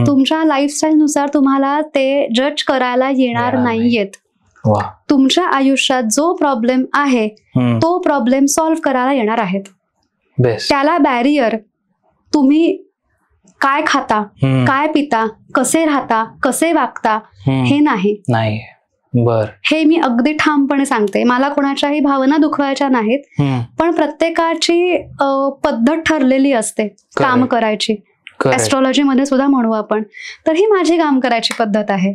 तुमच्या लाईफस्टाईल नुसार तुम्हाला ते जज करायला येणार नाहीयेत. तुमच्या आयुष्यात जो प्रॉब्लेम आहे तो प्रॉब्लेम सॉल्व्ह करायला येणार आहेत. त्याला बॅरियर तुम्ही काय खाता, काय पिता, कसे राहता, कसे वागता हे नाही. हे मी अगदी ठामपणे सांगते. मला कोणाच्याही भावना दुखवायच्या नाहीत, पण प्रत्येकाची पद्धत ठरलेली असते काम करायची. ऍस्ट्रॉलॉजी मध्ये सुद्धा म्हणू आपण, तर ही माझी काम करायची पद्धत आहे.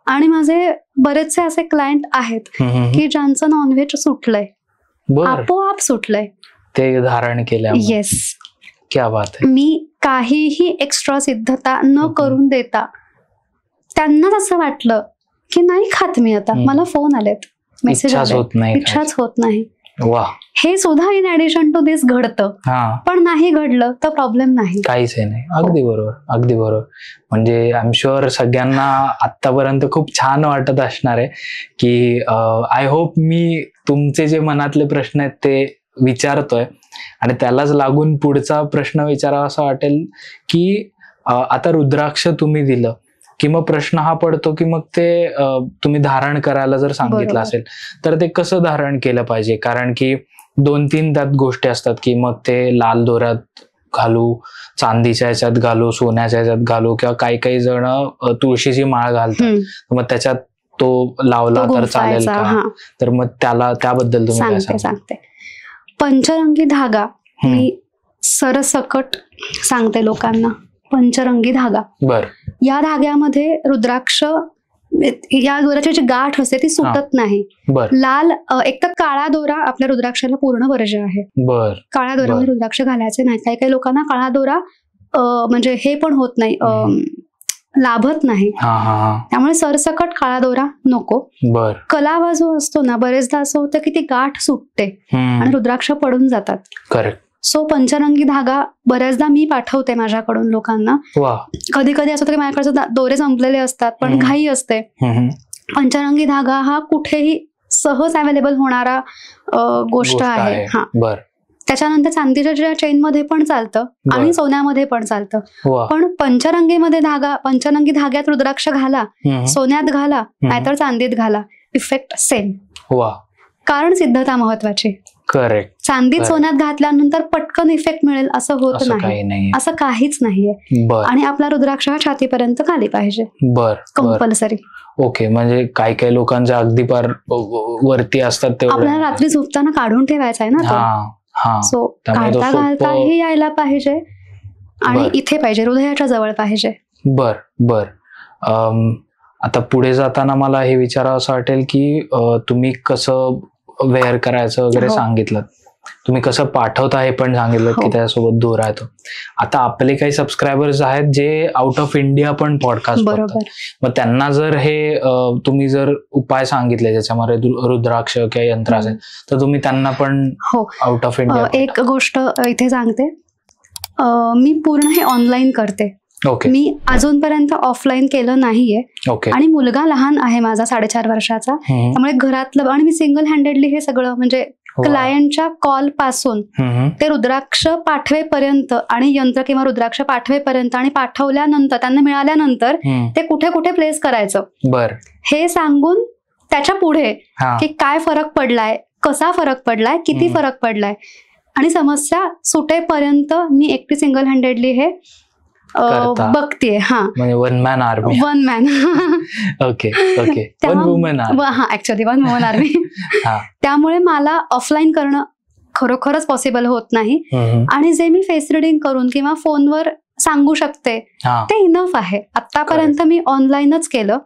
आणि माझे बरेचसे असे क्लायंट आहेत की ज्यांचं नॉनव्हेज सुटलंय, आपोआप सुटलंय, ते धारण केलं. येस, क्या बात आहे. मी काहीही एक्स्ट्रा सिद्धता न करून देता त्यांनाच असं वाटलं की नाही खात मी आता, मला फोन आलेत, मेसेज आले, इच्छाच होत नाही. हे सुद्धा इन ऍडिशन टू दिस घडतं. पण नाही घडलं तर प्रॉब्लेम नाही, काहीच नाही. अगदी बरोबर. म्हणजे आय एम शुअर सगळ्यांना आतापर्यंत खूप छान वाटत असणार आहे की आय होप मी तुमचे जे मनातले प्रश्न आहेत ते विचारतोय आणि त्यालाच लागून पुढचा प्रश्न विचारावा असं वाटेल की आता रुद्राक्ष तुम्ही दिलं की मग प्रश्न हा पडतो की मग ते तुम्ही धारण करायला जर सांगितलं असेल तर ते कसं धारण केलं पाहिजे. कारण की 2-3 त्यात गोष्टी असतात की मग ते लाल दोऱ्यात घालू, चांदीच्या ह्याच्यात घालू, सोन्याच्या ह्याच्यात घालू, किंवा काही जण तुळशीची माळ घालतात, मग त्याच्यात तो लावला तर चालेल का? तर मग त्याबद्दल तुम्ही सांगते. पंचरंगी धागा मी सरसकट सांगते लोकांना. पंचरंगी धागा, या धाग्यामध्ये रुद्राक्ष, या दोऱ्याची जी गाठ असते ती सुटत नाही. लाल, एक तर काळा दोरा आपल्या रुद्राक्षाला पूर्ण वर्ज्य आहे. काळ्या दोऱ्यामध्ये रुद्राक्ष घालायचे नाही. काही लोकांना काळा दोरा म्हणजे हे पण होत नाही, लाभत नाही, त्यामुळे सरसकट काळा दोरा नको. कलावा जो असतो ना, बरेचदा असं होतं की ती गाठ सुटते आणि रुद्राक्ष पडून जातात. सो पंचरंगी धागा बऱ्याचदा मी पाठवते माझ्याकडून लोकांना. कधी असं होतं की माझ्याकडे दोरे संपलेले असतात पण घाई असते. पंचरंगी धागा हा कुठेही सहज अवेलेबल होणारा गोष्ट आहे. त्याच्यानंतर चांदीच्या ज्या चेन मध्ये पण चालतं आणि सोन्यामध्ये पण चालतं. पण पंचरंगी धाग्यात रुद्राक्ष घाला, सोन्यात घाला नाहीतर चांदीत घाला, इफेक्ट सेम. कारण सिद्धता महत्वाची. करेक्ट. चांदीत Correct. सोन्यात घातल्यानंतर पटकन इफेक्ट मिळेल असं होत असं नाही. काही नाही. असं काहीच नाहीये. बर आणि आपला रुद्राक्ष हा छातीपर्यंत खाली पाहिजे बर बर. कंपल्सरी. ओके, म्हणजे काही काही लोकांच्या अगदी पार वरती असतात तेवढे. आपल्याला रात्री झोपताना काढून ठेवायचा आहे ना तो. हा हा. सो त्यामुळे तो घालता घालता सोपं- हे यायला पाहिजे आणि बर. इथे पाहिजे, हृदयाच्या जवळ पाहिजे. बर बर. आता पुढे जाताना मला हे विचारावं असं वाटेल की तुम्ही कसं वेअर करायचं वगैरे हो. सांगितलं, तुम्ही कसं पाठवता हे पण सांगितलं हो. की त्यासोबत दूर आहे तो. आता आपले काही सबस्क्रायबर्स आहेत जे आउट ऑफ इंडिया पण पॉडकास्ट बघतात. बरोबर. मग त्यांना जर हे तुम्ही जर उपाय सांगितले ज्याच्यामध्ये रुद्राक्ष किंवा यंत्र असेल तर तुम्ही त्यांना पण हो. Out of India. एक गोष्ट इथे सांगते, मी पूर्ण हे ऑनलाईन करते. ओके मी अजूनपर्यंत ऑफलाईन केलं नाहीये. ओके. आणि मुलगा लहान आहे माझा, 4.5 वर्षाचा. त्यामुळे घरातलं आणि मी सिंगल हँडेडली हे सगळं म्हणजे क्लायंटच्या कॉल पासून ते रुद्राक्ष पाठवेपर्यंत आणि यंत्र किंवा रुद्राक्ष पाठवेपर्यंत आणि पाठवल्यानंतर त्यांना मिळाल्यानंतर ते कुठे कुठे प्लेस करायचं बर हे सांगून त्याच्या पुढे हा की काय फरक पडलाय, कसा फरक पडलाय, किती फरक पडलाय आणि समस्या सुटेपर्यंत मी एकटी सिंगल हँडेडली हे करता. बघतीये. हा, म्हणजे one man army. One man. Okay okay. One woman army. हा, ऍक्च्युअली वन वुमन आर्मी. हा. त्यामुळे मला ऑफलाईन करणं खरोखरच पॉसिबल होत नाही. हम्म. आणि जे मी फेस रिडिंग करून किंवा फोनवर सांगू शकते हा ते इनफ आहे. आतापर्यंत मी ऑनलाईनच केलं.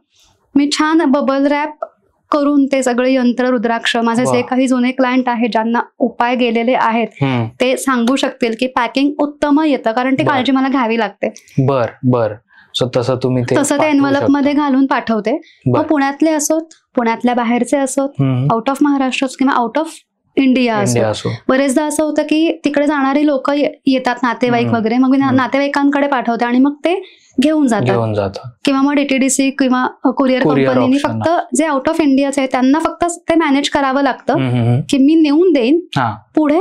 मी छान बबल रॅप करून ते सगळे यंत्र, रुद्राक्ष, माझे जे वा. काही जुने क्लायंट आहेत ज्यांना उपाय गेलेले आहेत हम्म. ते सांगू शकतील की पॅकिंग उत्तम येतं, कारण ती बर. काळजी मला घ्यावी लागते. बर बर. सो तसं तुम्ही तसं ते पाठवू एनव्हलप शकता. मध्ये घालून पाठवते. बर. मग पुण्यातले असोत, पुण्यातल्या बाहेरचे असोत, हम्म. आउट ऑफ महाराष्ट्र किंवा आउट ऑफ इंडिया असो. इंडिया असो. बरेचदा असं होतं की तिकडे जाणारी लोक येतात, नातेवाईक हम्म. वगैरे, मग मी हम्म. नातेवाईकांकडे पाठवते आणि मग ते घेऊन जातात. घेऊन जातात. किंवा मग DTDC किंवा कुरिअर Courier कंपनीने option फक्त जे आउट ऑफ इंडियाचे आहेत त्यांना फक्त ते मॅनेज करावं लागतं हम्म. की मी नेऊन देईन, हा पुढे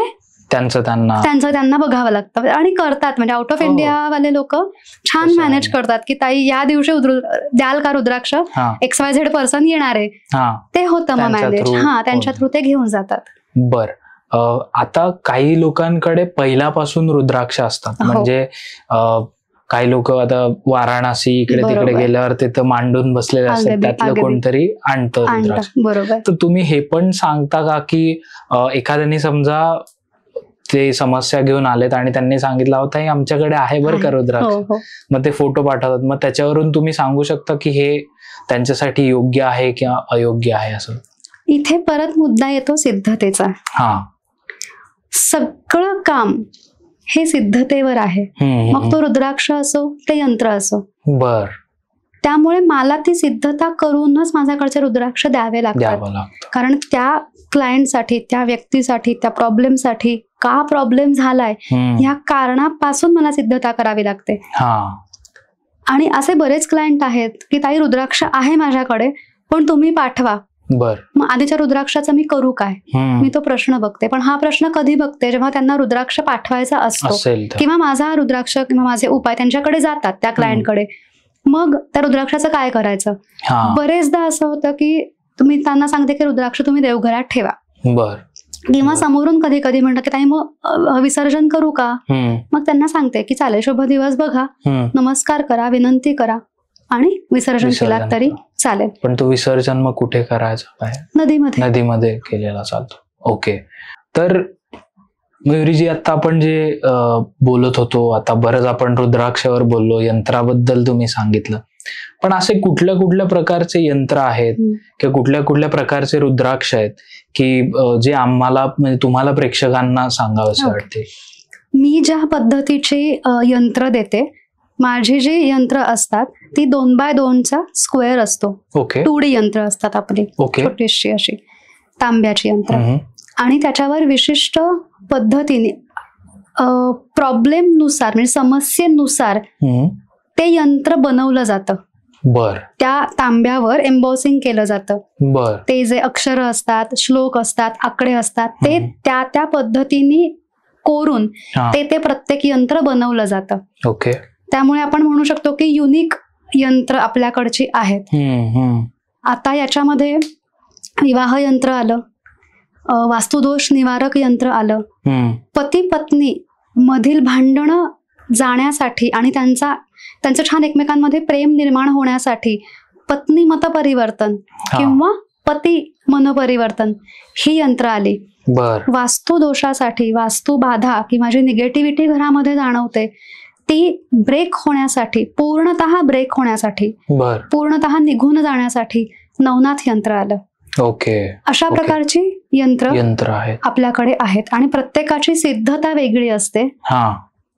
त्यांचं त्यांना बघावं लागतं आणि करतात. म्हणजे आउट ऑफ हो. इंडिया वाले लोक छान तसं मॅनेज आहे. करतात की ताई या दिवशी द्याल का रुद्राक्ष, हा XYZ पर्सन येणार आहे, हा. ते होतं मग त्यांच्या मॅनेज. through हा, त्यांच्या होतं. थ्रू ते घेऊन जातात. बर. आता काही लोकांकडे पहिल्यापासून रुद्राक्ष असतात. हो. म्हणजे काही लोक आता वाराणसी इकडे तिकडे बरोबर. गेल्यावर तिथं मांडून बसलेले असतात, अगदी, त्यातलं अगदी. कोणतरी आणतं रुद्राक्ष. बरोबर. तर तुम्ही हे पण सांगता का की एखाद्याने समजा ते समस्या घेऊन आलेत आणि त्यांनी सांगितलं होतं हे आमच्याकडे आहे बरं का हो रुद्राक्ष, हो. मग ते फोटो पाठवतात, मग त्याच्यावरून तुम्ही सांगू शकता की हे त्यांच्यासाठी योग्य आहे किंवा अयोग्य आहे असं? इथे परत मुद्दा येतो सिद्धतेचा. हा. सगळं काम हे सिद्धतेवर आहे. मग तो रुद्राक्ष असो, ते यंत्र असो. बर. त्यामुळे मला ती सिद्धता करूनच माझ्याकडचे रुद्राक्ष द्यावे लागतात. द्यावं लागतं. कारण त्या क्लायंटसाठी, त्या व्यक्तीसाठी, त्या प्रॉब्लेमसाठी, का प्रॉब्लेम झालाय ह्या कारणापासून मला सिद्धता करावी लागते. हा. आणि असे बरेच क्लायंट आहेत की ताई रुद्राक्ष आहे माझ्याकडे पण तुम्ही पाठवा. बर. मग आधीच्या रुद्राक्षाचा मी करू काय, मी तो प्रश्न बघते. पण हा प्रश्न कधी बघते जेव्हा त्यांना रुद्राक्ष पाठवायचा असतो असेल तर. किंवा माझा रुद्राक्ष किंवा माझे उपाय त्यांच्याकडे जातात त्या क्लायंटकडे. मग त्या रुद्राक्षाचं काय करायचं. हा. बरेचदा असं होतं की तुम्ही त्यांना सांगते की रुद्राक्ष तुम्ही देवघरात ठेवा, बर. किंवा समोरून कधी कधी म्हणतात की ताई मग विसर्जन करू का. मग त्यांना सांगते की चालेल, शुभ दिवस बघा, नमस्कार करा, विनंती करा आणि विसर्जन केलात तरी चालेल. पण तो विसर्जन मग कुठे करायचं? बाहेर नदीमध्ये केलेला चालतो. ओके. तर मयुरीजी, आता आपण जे बोलत होतो, आता बरंच आपण रुद्राक्षावर बोललो, यंत्राबद्दल तुम्ही सांगितलं, पण असे कुठल्या कुठल्या प्रकारचे यंत्र आहेत किंवा कुठल्या कुठल्या प्रकारचे रुद्राक्ष आहेत की जे आम्हाला म्हणजे तुम्हाला प्रेक्षकांना सांगावंसे वाटते? मी ज्या पद्धतीची यंत्र देते, माझी जी यंत्र असतात ती 2x2चा स्क्वेअर असतो. ओके. 2D यंत्र असतात आपली. ओके. छोटीशी अशी तांब्याची यंत्र. आणि त्याच्यावर विशिष्ट पद्धतीने प्रॉब्लेमनुसार म्हणजे समस्येनुसार ते यंत्र बनवलं जातं. बर. त्या तांब्यावर एम्बॉसिंग केलं जातं. बर. ते जे अक्षर असतात, श्लोक असतात, आकडे असतात, ते त्या त्या पद्धतीने कोरून ते प्रत्येक यंत्र बनवलं जातं. ओके. त्यामुळे आपण म्हणू शकतो की युनिक यंत्र आपल्याकडची आहेत. आता याच्यामध्ये विवाह यंत्र आलं, वास्तुदोष निवारक यंत्र आलं. हम्म. पती पत्नी मधील भांडणं जाण्यासाठी आणि त्यांचं छान एकमेकांमध्ये प्रेम निर्माण होण्यासाठी पत्नी मत परिवर्तन हा. किंवा पती मनपरिवर्तन ही यंत्र आली. बर. वास्तुदोषासाठी, वास्तुबाधा किंवा जी निगेटिव्हिटी घरामध्ये जाणवते ती ब्रेक होण्यासाठी, पूर्णतः ब्रेक होण्यासाठी, बर. पूर्णतः निघून जाण्यासाठी नवनाथ यंत्र आलं. ओके. अशा ओके. प्रकारची यंत्र आहे. आपल्याकडे आहेत आणि प्रत्येकाची सिद्धता वेगळी असते. हा.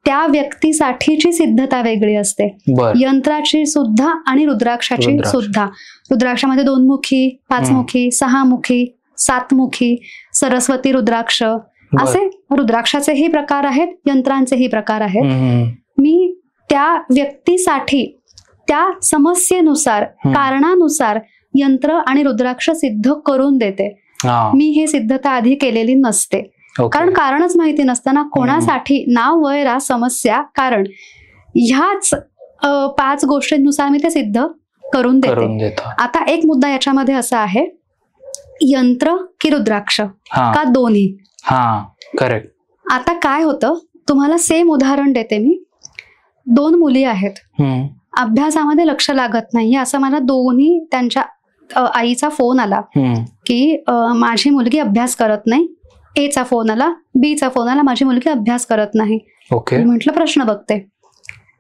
त्या त्या व्यक्तीसाठीची सिद्धता वेगळी असते. बर. यंत्राची सुद्धा आणि रुद्राक्षाची रुद्राक्ष. सुद्धा. रुद्राक्षामध्ये 2 मुखी, 5 मुखी, 6 मुखी, 7 मुखी, सरस्वती रुद्राक्ष बर. असे रुद्राक्षाचेही प्रकार आहेत, यंत्रांचेही प्रकार आहेत. हम्म. मी त्या व्यक्तीसाठी त्या समस्येनुसार, कारणानुसार यंत्र आणि रुद्राक्ष सिद्ध करून देते. हा. मी हे सिद्धता आधी केलेली नसते, ओके. कारण कारणच माहिती नसताना कोणासाठी नाव, वय, रास, समस्या, कारण ह्याच 5 गोष्टींनुसार मी ते सिद्ध करून देते. आता एक मुद्दा याच्यामध्ये असा आहे, यंत्र की रुद्राक्ष का दोन्ही? हा. करेक्ट. आता काय होतं, तुम्हाला सेम उदाहरण देते मी. 2 मुली आहेत, अभ्यासामध्ये लक्ष लागत नाही असं मला दोन्ही त्यांच्या आईचा फोन आला की माझी मुलगी अभ्यास करत नाही. एचा फोन आला, बीचा फोन आला, माझी मुलगी अभ्यास करत नाही. ओके. म्हटलं प्रश्न बघते.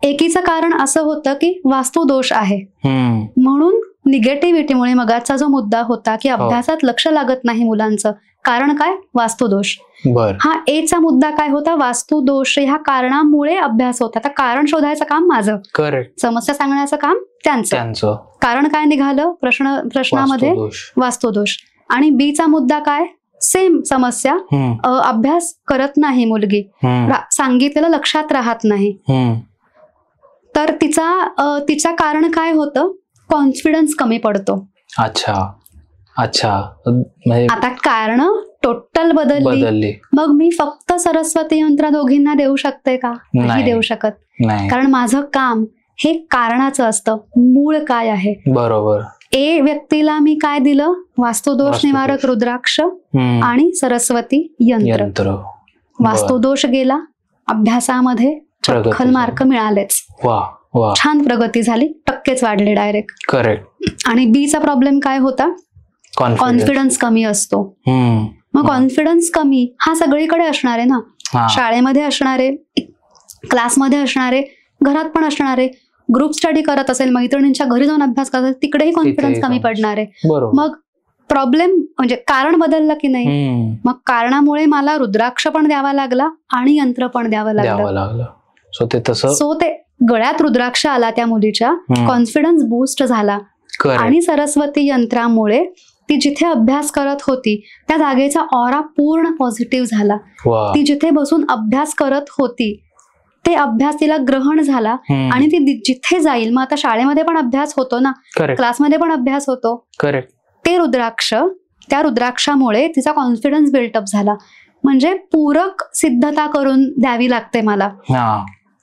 एकीचं कारण असं होतं की वास्तुदोष आहे, म्हणून निगेटिव्हिटीमुळे मगाचा जो मुद्दा होता की अभ्यासात लक्ष लागत नाही मुलांचं, कारण काय? वास्तुदोष. हा एचा मुद्दा काय होता? वास्तुदोष ह्या कारणामुळे अभ्यास होता. आता कारण शोधायचं काम माझं, करेक्ट. समस्या सांगण्याचं काम त्यांचं. कारण काय निघालं प्रश्नामध्ये? वास्तुदोष. आणि बीचा मुद्दा काय? सेम समस्या, अभ्यास करत नाही मुलगी, सांगितलेलं लक्षात राहत नाही. तर तिचा कारण काय होतं? कॉन्फिडन्स कमी पडतो. अच्छा. आता कारण टोटल बदलली. मग मी फक्त सरस्वती यंत्र दोघींना देऊ शकते का? नाही देऊ शकत, कारण माझं काम हे कारणाचं असतं. मूळ काय आहे? बरोबर. ए व्यक्तीला मी काय दिलं? वास्तुदोष निवारक रुद्राक्ष आणि सरस्वती यंत्र. वास्तुदोष गेला, अभ्यासामध्ये चपखल मार्क मिळालेच, छान प्रगती झाली, टक्केच वाढले डायरेक्ट. करेक्ट. आणि बीचा प्रॉब्लेम काय होता? कॉन्फिडन्स कमी असतो. मग कॉन्फिडन्स कमी हा सगळीकडे असणार आहे ना, शाळेमध्ये असणारे, क्लासमध्ये असणारे, घरात पण असणारे. ग्रुप स्टडी करत असेल, मैत्रिणींच्या घरी जाऊन अभ्यास करत असेल, तिकडेही कॉन्फिडन्स कमी पडणार आहे. मग प्रॉब्लेम म्हणजे कारण बदललं की नाही? मग कारणामुळे मला रुद्राक्ष पण द्यावा लागला आणि यंत्र पण द्यावं लागलं. सो ते गळ्यात रुद्राक्ष आला त्या मुलीच्या, कॉन्फिडन्स बूस्ट झाला. आणि सरस्वती यंत्रामुळे ती जिथे अभ्यास करत होती त्या जागेचा ऑरा पूर्ण पॉझिटिव्ह झाला. ती जिथे बसून अभ्यास करत होती ते अभ्यास तिला ग्रहण झाला आणि ती जिथे जाईल, मग आता शाळेमध्ये पण अभ्यास होतो ना, क्लासमध्ये पण अभ्यास होतो, ते रुद्राक्ष, त्या रुद्राक्षामुळे तिचा कॉन्फिडन्स बिल्टअप झाला. म्हणजे पूरक सिद्धता करून द्यावी लागते मला.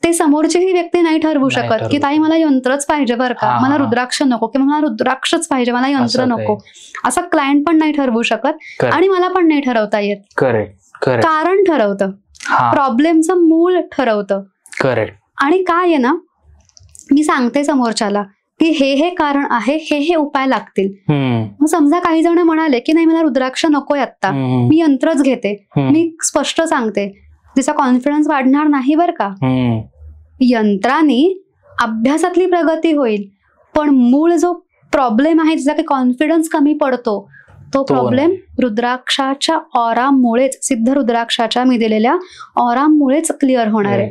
ते समोरचीही व्यक्ती नाही ठरवू शकत की ताई मला यंत्रच पाहिजे बरं का, मला रुद्राक्ष नको, किंवा मला रुद्राक्षच पाहिजे, मला यंत्र नको, असं क्लायंट पण नाही ठरवू शकत आणि मला पण नाही ठरवता येत. कारण ठरवतं, प्रॉब्लेमचं मूळ ठरवतं. आणि काय आहे ना, मी सांगते समोरच्याला की हे कारण आहे, हे उपाय लागतील. मग समजा काही जण म्हणाले की नाही मला रुद्राक्ष नकोय आत्ता, मी यंत्रच घेते, मी स्पष्ट सांगते तिचा कॉन्फिडन्स वाढणार नाही बरं का. यंत्राने अभ्यासातली प्रगती होईल, पण मूळ जो प्रॉब्लेम आहे तिचा काही कॉन्फिडन्स कमी पडतो, तो प्रॉब्लेम रुद्राक्षाच्या ऑरामुळेच, सिद्ध रुद्राक्षाच्या मी दिलेल्या ऑरामुळेच क्लिअर होणार आहे.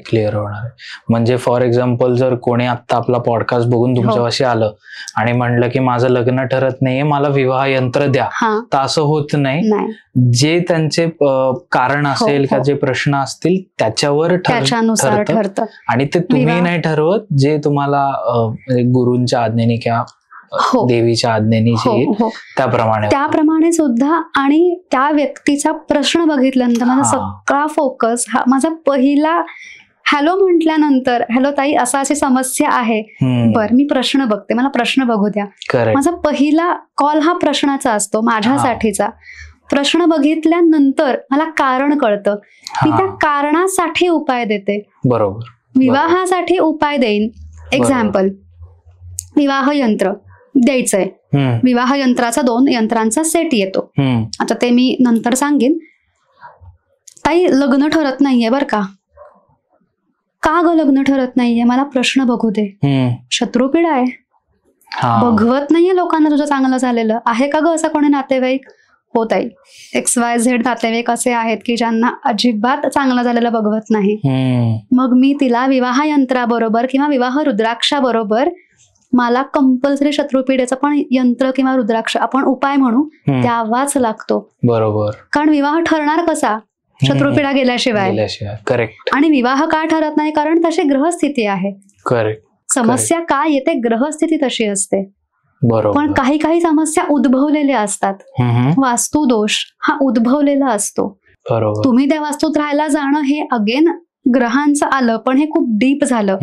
म्हणजे फॉर एक्झाम्पल जर कोणी आता आपला पॉडकास्ट बघून तुमच्यापाशी आलं आणि म्हणलं की माझं लग्न ठरत नाहीये, मला विवाह यंत्र द्या, तर असं होत नाही. जे त्यांचे कारण असेल का जे प्रश्न असतील त्याच्यावर ठरतं, आणि ते तुम्ही नाही ठरवत, जे तुम्हाला गुरूंच्या आज्ञेने किंवा देवीच्या आज्ञेने त्याप्रमाणे सुद्धा. आणि त्या व्यक्तीचा प्रश्न बघितल्यानंतर माझा सगळा फोकस हा माझा पहिला हॅलो म्हटल्यानंतर, हॅलो ताई असा अशी समस्या आहे, बर मी प्रश्न बघते, मला प्रश्न बघू द्या. माझा पहिला कॉल हा प्रश्नाचा असतो, माझ्यासाठीचा. प्रश्न बघितल्यानंतर मला कारण कळतं, मी त्या कारणासाठी उपाय देते. बरोबर. विवाहासाठी उपाय देईन. एक्झाम्पल, विवाह यंत्र द्यायचंय. विवाह यंत्राचा 2 यंत्रांचा सेट येतो. आता ते मी नंतर सांगेन. ताई, लग्न ठरत नाहीये बर का ग लग्न ठरत नाहीये? मला प्रश्न बघू दे. शत्रुपीडा आहे, बघवत नाहीये लोकांना तुझं चांगलं झालेलं आहे का ग असं कोणी नातेवाईक? होत आहे. XYZ नातेवाईक असे आहेत की ज्यांना अजिबात चांगलं झालेलं बघवत नाही. मग मी तिला विवाह यंत्राबरोबर किंवा विवाह रुद्राक्षाबरोबर मला कंपल्सरी शत्रुपीडेचं पण यंत्र किंवा रुद्राक्ष आपण उपाय म्हणू द्यावाच लागतो. बरोबर. कारण विवाह ठरणार कसा? शत्रुपीडा गेल्याशिवाय. करेक्ट. आणि विवाह का ठरत नाही? कारण तशी ग्रहस्थिती आहे. करेक्ट. समस्या काय येते? ग्रहस्थिती तशी असते. बरोबर. पण काही समस्या उद्भवलेल्या असतात. वास्तू दोष हा उद्भवलेला असतो. बरोबर. तुम्ही त्या वास्तूत राहायला जाणं हे अगेन ग्रहांचं आलं, पण हे खूप डीप झालं.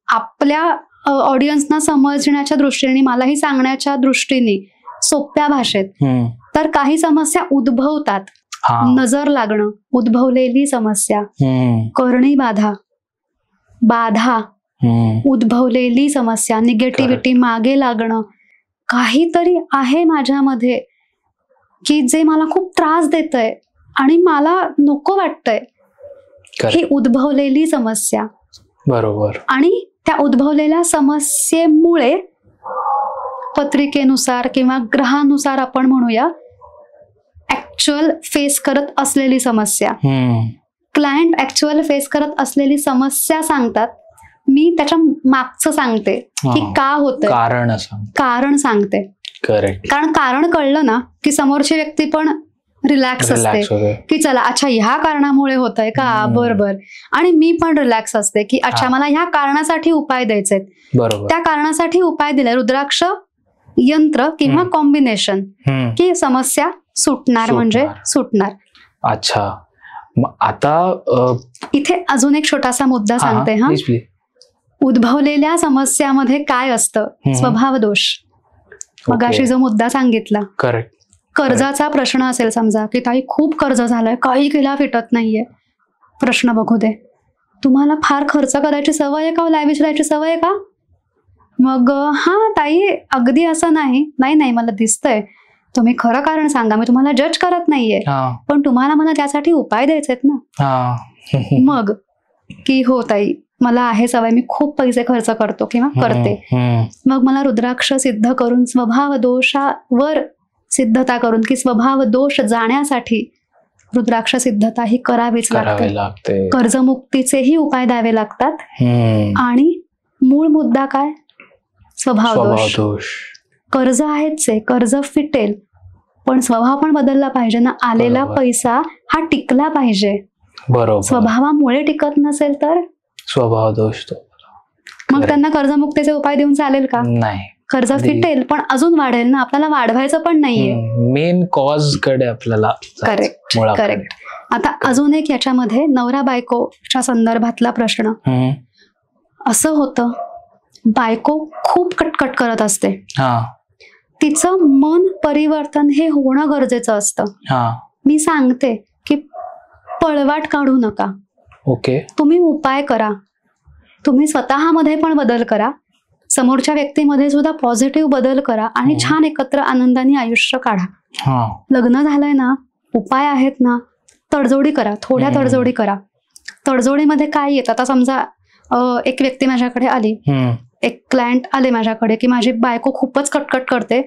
आपल्या ऑडियन्सना समजण्याच्या दृष्टीने, मलाही सांगण्याच्या दृष्टीने सोप्या भाषेत, तर काही समस्या उद्भवतात. नजर लागणं, उद्भवलेली समस्या, करणी बाधा, उद्भवलेली समस्या, निगेटिव्हिटी, मागे लागणं, काहीतरी आहे माझ्यामध्ये की जे मला खूप त्रास देतंय आणि मला नको वाटतंय, ही उद्भवलेली समस्या. बरोबर. आणि त्या उद्भवलेल्या समस्येमुळे पत्रिकेनुसार किंवा ग्रहानुसार आपण म्हणूया ऍक्च्युअल फेस करत असलेली समस्या, क्लायंट ऍक्च्युअल फेस करत असलेली समस्या सांगतात. मी त्याच्या मागचं सांगते की का होतंय, कारण सांगते. कारण कारण कळलं ना की समोरची व्यक्ती पण रिलॅक्स असते की चला अच्छा ह्या कारणामुळे होतंय का, बरोबर. आणि मी पण रिलॅक्स असते की अच्छा मला ह्या कारणासाठी उपाय द्यायचे, त्या कारणासाठी उपाय दिले, रुद्राक्ष यंत्र किंवा कॉम्बिनेशन, की समस्या सुटणार म्हणजे सुटणार. अच्छा. आता इथे अजून एक छोटासा मुद्दा सांगते. उद्भवलेल्या समस्यामध्ये काय असतं? स्वभाव दोष. मगाशी जो मुद्दा सांगितला, कर्जाचा प्रश्न असेल समजा की ताई खूप कर्ज झालंय, काही केला फिटत नाहीये. प्रश्न बघू दे, तुम्हाला फार खर्च करायची सवय आहे का? लॅविश राहायची सवय आहे का? मग ताई अगदी असं नाही मला दिसतंय, तुम्ही खरं कारण सांगा, मी तुम्हाला जज करत नाहीये, पण तुम्हाला मला त्यासाठी उपाय द्यायचे आहेत ना. मग की हो ताई मला आहे सवय, मी खूप पैसे खर्च करतो किंवा करते, मग मला रुद्राक्ष सिद्ध करून स्वभाव दोषावर सिद्धता करून की स्वभाव दोष जाण्यासाठी रुद्राक्ष सिद्धता ही करावीच लागते. कर्जमुक्तीचेही उपाय द्यावे लागतात. आणि मूळ मुद्दा काय? स्वभाव दोष. कर्ज आहेच आहे, कर्ज फिटेल, पण स्वभाव पण बदलला पाहिजे ना. आलेला पैसा हा टिकला पाहिजे. बरोबर. स्वभावामुळे टिकत नसेल तर स्वभाव दोष तो. मग त्यांना कर्जमुक्तीचे उपाय देऊन चालेल का? नाही. कर्ज फिटेल पण अजून वाढेल ना, आपल्याला वाढवायचं पण नाहीये. मेन कॉज कडे आपल्याला. करेक्ट. आता अजून एक याच्यामध्ये नवरा बायकोच्या संदर्भातला प्रश्न. असं होतं, बायको खूप कटकट करत असते, तिचं मन परिवर्तन हे होणं गरजेचं असतं. मी सांगते की पळवाट काढू नका. ओके. तुम्ही उपाय करा, तुम्ही स्वतःमध्ये पण बदल करा, समोरच्या व्यक्तीमध्ये सुद्धा पॉझिटिव्ह बदल करा आणि छान एकत्र आनंदाने आयुष्य काढा. लग्न झालंय ना, उपाय आहेत ना, तडजोडी करा, थोड्या तडजोडी करा. तडजोडीमध्ये काय येतं? आता समजा एक व्यक्ती माझ्याकडे आली, एक क्लायंट आले माझ्याकडे की माझी बायको खूपच कटकट करते,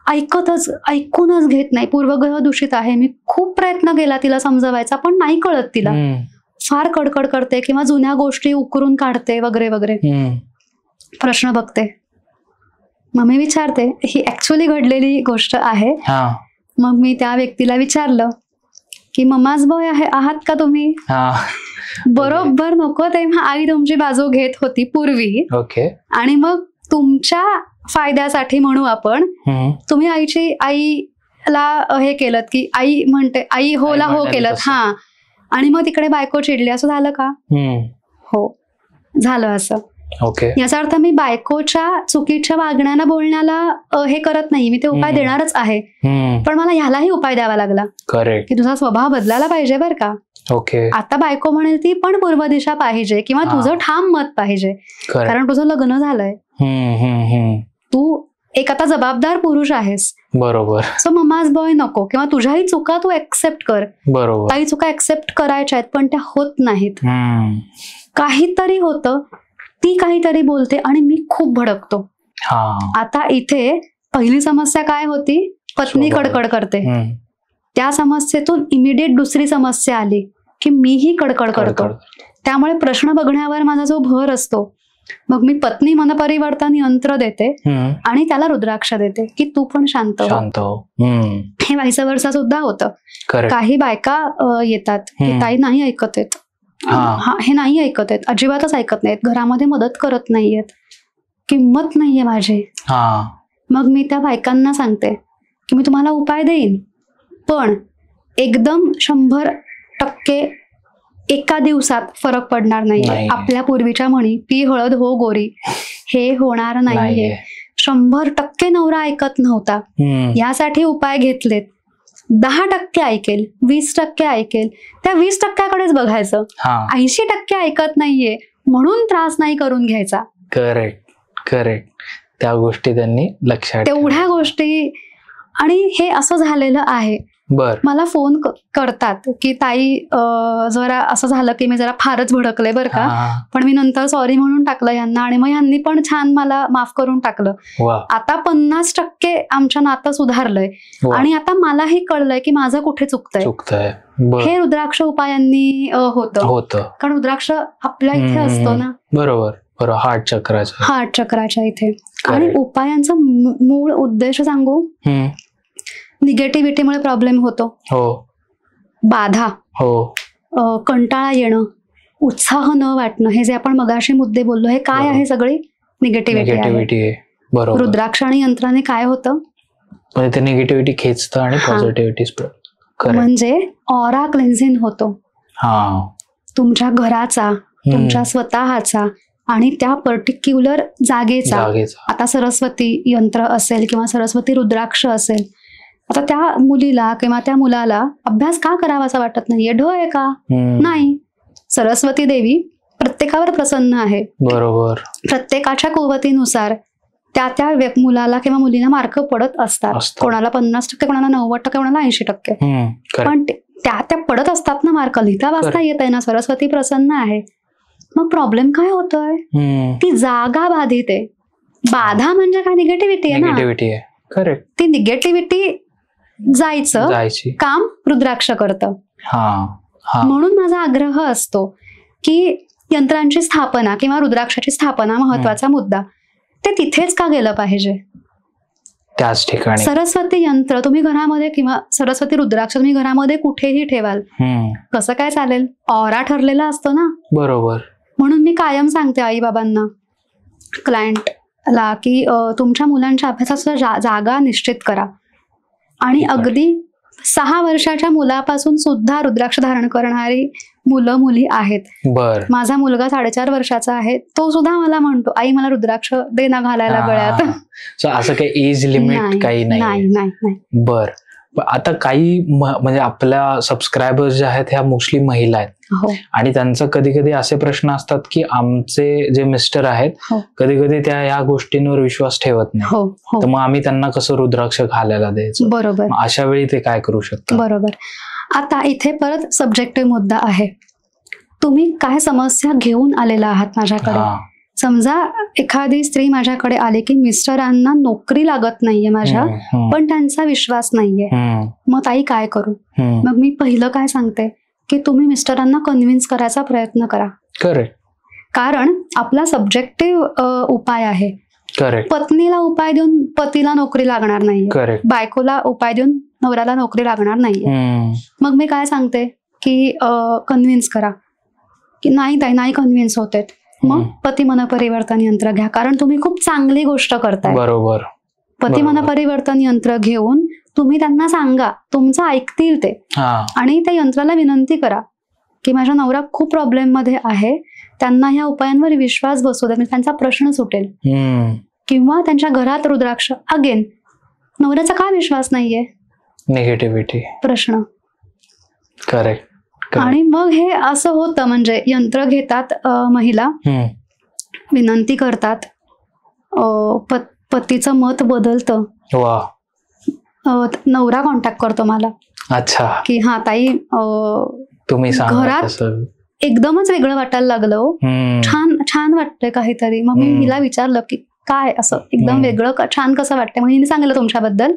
ऐकूनच घेत नाही, पूर्वग्रह दूषित आहे, मी खूप प्रयत्न केला तिला समजवायचा पण नाही कळत तिला, फार कडकड करते किंवा जुन्या गोष्टी उकरून काढते वगैरे वगैरे. प्रश्न बघते, मग मी विचारते, ही ऍक्च्युअली घडलेली गोष्ट आहे. मग मी त्या व्यक्तीला विचारलं की मम्माज बॉय आहात का तुम्ही? बरोबर. नको तेव्हा आई तुमची बाजू घेत होती पूर्वी. ओके. आणि मग तुमच्या फायद्यासाठी म्हणू आपण, तुम्ही आईला हे केलं की आई म्हणते, आई होला हो केलं. आणि मग तिकडे बायको चिडली, असं झालं का? हो झालं असं. ओके. याचा अर्थ मी बायकोच्या चुकीच्या वागण्याला बोलण्याला हे करत नाही, मी ते उपाय देणारच आहे, पण मला ह्यालाही उपाय द्यावा लागला. करेक्ट. की तुझा स्वभाव बदलायला पाहिजे बरं का. ओके. आता बायको म्हणेल ती पण पूर्व दिशा पाहिजे किंवा तुझं ठाम मत पाहिजे, कारण तुझं लग्न झालंय, तू एक आता जबाबदार पुरुष आहेस. बरोबर. सो ममाज बॉय नको, किंवा तुझ्याही चुका तू एक्सेप्ट कर. बरोबर. काही चुका एक्सेप्ट करायच्या आहेत पण त्या होत नाहीत. काहीतरी होतं, ती काहीतरी बोलते आणि मी खूप भडकतो. आता इथे पहिली समस्या काय होती, पत्नी कडकड करते. त्या समस्येतून इमिडिएट दुसरी समस्या आली की मीही कडकड करतो. त्यामुळे प्रश्न बघण्यावर माझा जो भर असतो, मग मी पत्नी मनपरिवर्तन यंत्र देते आणि त्याला रुद्राक्ष देते की तू पण शांत हो. हे व्हायस वर्सा सुद्धा होतं. काही बायका येतात की ताई नाही ऐकत आहेत, हे नाही ऐकत आहेत, अजिबातच ऐकत नाहीत, घरामध्ये मदत करत नाहीयेत, किंमत नाहीये माझी. मग मी त्या बायकांना सांगते की मी तुम्हाला उपाय देईन, पण एकदम 100% एका दिवसात फरक पडणार नाहीये. आपल्या पूर्वीच्या म्हणी, पी हळद हो गोरी, हे होणार नाहीये. 100% नवरा ऐकत नव्हता, यासाठी उपाय घेतलेत. 10% ऐकेल, 20% ऐकेल, त्या 20%कडेच बघायचं. 80% ऐकत नाहीये म्हणून त्रास नाही करून घ्यायचा. करेक्ट. त्या गोष्टी त्यांनी लक्षात, तेवढ्या गोष्टी. आणि हे असं झालेलं आहे. मला फोन करतात की ताई जरा असं झालं की मी जरा फारच भडकले बरं का, पण मी नंतर सॉरी म्हणून टाकलं यांना, आणि मग यांनी पण छान मला माफ करून टाकलं. आता 50% आमच्या नातं सुधारलंय आणि आता मलाही कळलंय की माझं कुठे चुकतंय. हे रुद्राक्ष उपायांनी होतं, कारण रुद्राक्ष आपल्या इथे असतो ना. बरोबर. हार्ट चक्राच्या इथे. आणि उपायांचा मूळ उद्देश सांगू, निगेटिव्हिटीमुळे प्रॉब्लेम होतो, बाधा, कंटाळा येणं, उत्साह न वाटणं, हे जे आपण मगाशी मुद्दे बोललो, हे काय आहे, सगळी निगेटिव्हिटी आहे. रुद्राक्ष आणि यंत्राने काय होतं, ते निगेटिव्हिटी खेचतं आणि पॉझिटिव्हिटी स्प्रेड, म्हणजे ऑरा क्लेन्झिंग होतो तुमच्या घराचा, तुमच्या स्वतःचा आणि त्या पर्टिक्युलर जागेचा. आता सरस्वती यंत्र असेल किंवा सरस्वती रुद्राक्ष असेल, आता त्या मुलीला किंवा त्या मुलाला अभ्यास का करावा असं वाटत नाहीये, ढ आहे का, नाही. सरस्वती देवी प्रत्येकावर प्रसन्न आहे. बरोबर. प्रत्येकाच्या कुवतीनुसार त्या मुलाला किंवा मुलीला मार्क पडत असतात. कोणाला 50%, कोणाला 90%, कोणाला 80%, पण त्या पडत असतात ना मार्क. लिहिता वाचता येत आहे ना, सरस्वती प्रसन्न आहे. मग प्रॉब्लेम काय होतोय, ती जागा बाधित आहे. बाधा म्हणजे काय, निगेटिव्हिटी आहे ना. ती निगेटिव्हिटी जायची काम रुद्राक्ष करतं. म्हणून माझा आग्रह असतो की यंत्रांची स्थापना किंवा रुद्राक्षाची स्थापना, महत्वाचा मुद्दा, ते तिथेच का गेलं पाहिजे, त्याच ठिकाणी. सरस्वती यंत्र तुम्ही घरामध्ये किंवा सरस्वती रुद्राक्ष तुम्ही घरामध्ये कुठेही ठेवाल, कसं काय चालेल, ऑरा ठरलेला असतो ना. बरोबर. म्हणून मी कायम सांगते आई बाबांना, क्लायंटला, की तुमच्या मुलांच्या अभ्यासाचा जागा निश्चित करा. आणि अगदी 6 वर्षाच्या मुलापासून सुद्धा रुद्राक्ष धारण करणारी मुलं मुली आहेत. माझा मुलगा 4.5 वर्षाचा आहे, तो सुद्धा मला म्हणतो, आई मला रुद्राक्ष दे ना घालायला गळ्यात. असं काही एज लिमिट काही नाही. बर. आता काही म्हणजे आपल्या सबस्क्रायबर्स जे आहेत ह्या मोस्टली महिला आहेत, आणि त्यांचा कधी कधी असे प्रश्न असतात की आमचे जे मिस्टर आहेत कधी कधी त्या या गोष्टींवर विश्वास ठेवत नाही, तर मग आम्ही त्यांना कसं रुद्राक्ष घालायला द्यायचं. बरोबर. अशा वेळी ते काय करू शकतात. बरोबर. आता इथे परत सब्जेक्टिव्ह मुद्दा आहे. तुम्ही काय समस्या घेऊन आलेला आहात माझ्याकडे. समजा एखादी स्त्री माझ्याकडे आली की मिस्टरांना नोकरी लागत नाहीये माझ्या, पण त्यांचा विश्वास नाहीये, मग ताई काय करू. मग मी पहिलं काय सांगते की तुम्ही मिस्टरांना कन्व्हिन्स करायचा प्रयत्न करा. कारण आपला सब्जेक्टिव्ह उपाय आहे. पत्नीला उपाय देऊन पतीला नोकरी लागणार नाहीये, बायकोला उपाय देऊन नवऱ्याला नोकरी लागणार नाहीये. मग मी काय सांगते की कन्व्हिन्स करा, की नाही ताई नाही कन्व्हिन्स होते, मग पती मन परिवर्तन यंत्र घ्या, कारण तुम्ही खूप चांगली गोष्ट करताय. बरोबर. पती मन परिवर्तन यंत्र घेऊन तुम्ही त्यांना सांगा, तुमचं ऐकतील ते, आणि त्या यंत्राला विनंती करा की माझा नवरा खूप प्रॉब्लेम मध्ये आहे, त्यांना ह्या उपायांवर विश्वास बसू द्या, म्हणजे त्यांचा प्रश्न सुटेल. किंवा त्यांच्या घरात रुद्राक्ष, अगेन नवऱ्याचा का विश्वास नाहीये, निगेटिव्हिटी, प्रश्न. करेक्ट. आणि मग हे असं होतं, म्हणजे यंत्र घेतात महिला, विनंती करतात, पतीचं मत बदलतं. वा. नवरा कॉन्टॅक्ट करतो मला, अच्छा, की हा ताई तुम्ही घरात एकदमच वेगळं वाटायला लागलं, छान छान वाटतंय काहीतरी. मग मी हिला विचारलं की काय असं एकदम वेगळं छान कसं वाटतंय, मग हिने सांगितलं तुमच्याबद्दल,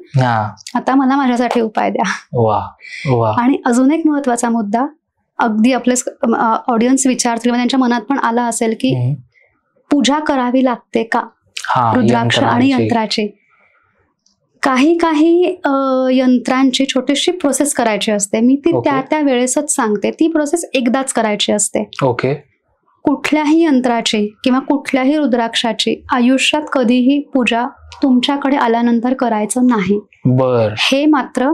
आता मला माझ्यासाठी उपाय द्या. वा. आणि अजून एक महत्वाचा मुद्दा, अगदी आपले ऑडियन्स विचारतील, त्यांच्या मनात पण आला असेल की पूजा करावी लागते का रुद्राक्ष आणि यंत्राची. काही यंत्रांची छोटीशी प्रोसेस करायची असते, मी ती त्या वेळेसच सांगते. ती प्रोसेस एकदाच करायची असते. ओके. कुठल्याही यंत्राची किंवा कुठल्याही रुद्राक्षाची आयुष्यात कधीही पूजा तुमच्याकडे आल्यानंतर करायचं नाही. हे मात्र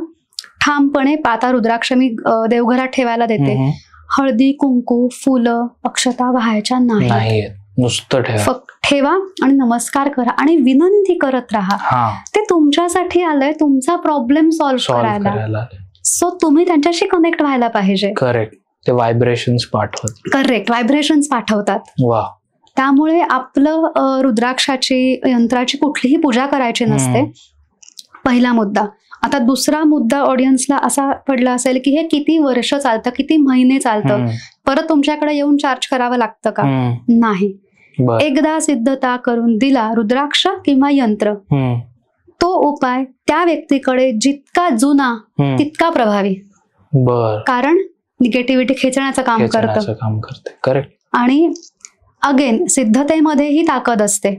ठामपणे. आता रुद्राक्ष मी देवघरात ठेवायला देते, हळदी कुंकू फुलं अक्षता वाहायच्या नाही, नुसतं फक्त ठेवा आणि नमस्कार करा आणि विनंती करत राहा. ते तुमच्यासाठी आलंय, तुमचा प्रॉब्लेम सॉल्व्ह करायला. सो तुम्ही त्यांच्याशी कनेक्ट व्हायला पाहिजे. करेक्ट. ते व्हायब्रेशन्स पाठवतात. करेक्ट, व्हायब्रेशन्स पाठवतात. वा. त्यामुळे आपलं रुद्राक्षाची यंत्राची कुठलीही पूजा करायची नसते. पहिला मुद्दा. आता दुसरा मुद्दा ऑडियन्सला असा पडला असेल की हे किती वर्ष चालतं, किती महिने चालतं, परत तुमच्याकडे येऊन चार्ज करावं लागतं का? नाही. एकदा सिद्धता करून दिला रुद्राक्ष किंवा यंत्र, तो उपाय त्या व्यक्तीकडे जितका जुना तितका प्रभावी. कारण निगेटिव्हिटी खेचण्याचं काम करते. करेक्ट. आणि अगेन सिद्धतेमध्ये ही ताकद असते.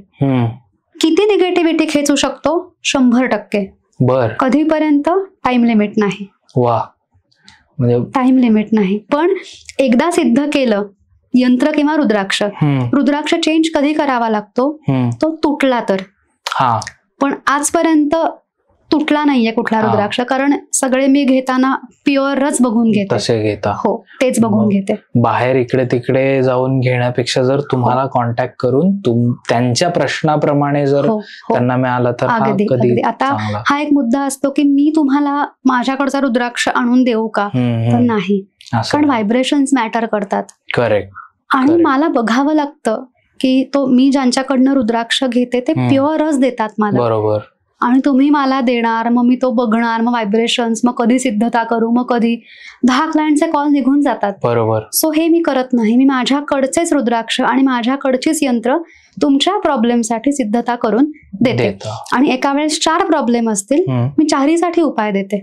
किती निगेटिव्हिटी खेचू शकतो? 100%. कधीपर्यंत? टाइम लिमिट नाही. वा. म्हणजे टाइम लिमिट नाही. पण एकदा सिद्ध केलं यंत्र किंवा रुद्राक्ष चेंज कधी करावा लागतो? तो तुटला तर. पण आजपर्यंत तुटला नाहीये कुठला रुद्राक्ष, कारण सगळे मी घेताना प्युअरच बघून घेते. तसे घेता? हो, तेच बघून घेते. बाहेर इकडे तिकडे जाऊन घेण्यापेक्षा जर तुम्हाला कॉन्टॅक्ट करून त्यांच्या प्रश्नाप्रमाणे जर त्यांना मिळालं तर अगदी. आता हा एक मुद्दा असतो की मी तुम्हाला माझ्याकडचा रुद्राक्ष आणून देऊ का? तर नाही, कारण व्हायब्रेशन्स मॅटर करतात. करेक्ट. आणि मला बघावं लागतं की मी ज्यांच्याकडनं रुद्राक्ष घेते ते प्युअरच देतात मला. बरोबर. आणि तुम्ही मला देणार, मग मी तो बघणार, मग व्हायब्रेशन्स, मग कधी सिद्धता करू, मग कधी 10 क्लायंटचे कॉल निघून जातात. बरोबर. सो हे मी करत नाही. मी माझ्याकडचेच रुद्राक्ष आणि माझ्याकडचीच यंत्र तुमच्या प्रॉब्लेमसाठी सिद्धता करून देते. आणि एका वेळेस 4 प्रॉब्लेम असतील, मी 4हीसाठी उपाय देते.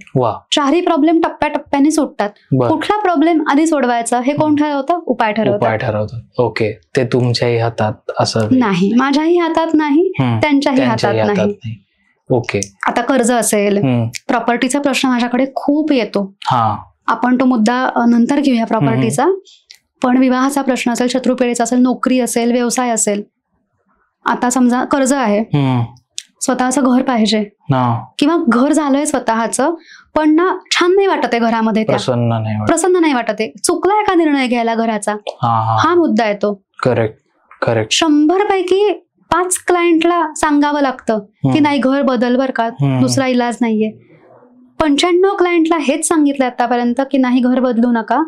4ही प्रॉब्लेम टप्प्याटप्प्याने सुटतात. कुठला प्रॉब्लेम आधी सोडवायचा हे कोण ठरवतं? उपाय ठरवतात. ओके. ते तुमच्याही हातात असं नाही, माझ्याही हातात नाही, त्यांच्याही हातात नाही. ओके. आता कर्ज असेल, प्रॉपर्टीचा प्रश्न माझ्याकडे खूप येतो. आपण तो मुद्दा नंतर घेऊया प्रॉपर्टीचा. पण विवाहाचा प्रश्न असेल, शत्रुपेढीचा असेल, नोकरी असेल, व्यवसाय असेल. आता समजा कर्ज आहे, स्वतःचं घर पाहिजे किंवा घर झालंय स्वतःचं, पण ना छान नाही वाटत आहे घरामध्ये, प्रसन्न नाही वाटत आहे, चुकलाय का निर्णय घ्यायला घराचा, हा मुद्दा येतो. करेक्ट. 100 पैकी 5 क्लायंटला सांगावं लागतं की नाही घर बदल बर का, दुसरा इलाज नाहीये. 95 क्लायंटला हेच सांगितलं आतापर्यंत की नाही घर बदलू नका,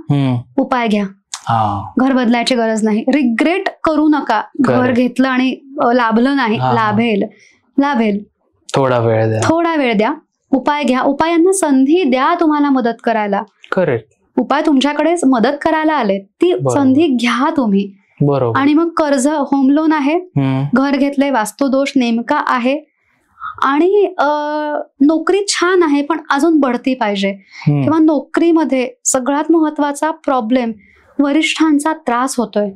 उपाय घ्या, घर बदलायची गरज नाही, रिग्रेट करू नका. घर घेतलं आणि लाभलं नाही, लाभेल. थोडा वेळ द्या, उपाय घ्या. उपायांना संधी द्या तुम्हाला मदत करायला. करेक्ट. उपाय तुमच्याकडेच मदत करायला आले, ती संधी घ्या तुम्ही. बरोबर. आणि मग कर्ज, होम लोन आहे, घर घेतलंय, वास्तुदोष नेमका आहे, आणि नोकरी छान आहे पण अजून बढती पाहिजे, किंवा नोकरीमध्ये सगळ्यात महत्वाचा प्रॉब्लेम वरिष्ठांचा त्रास होतोय,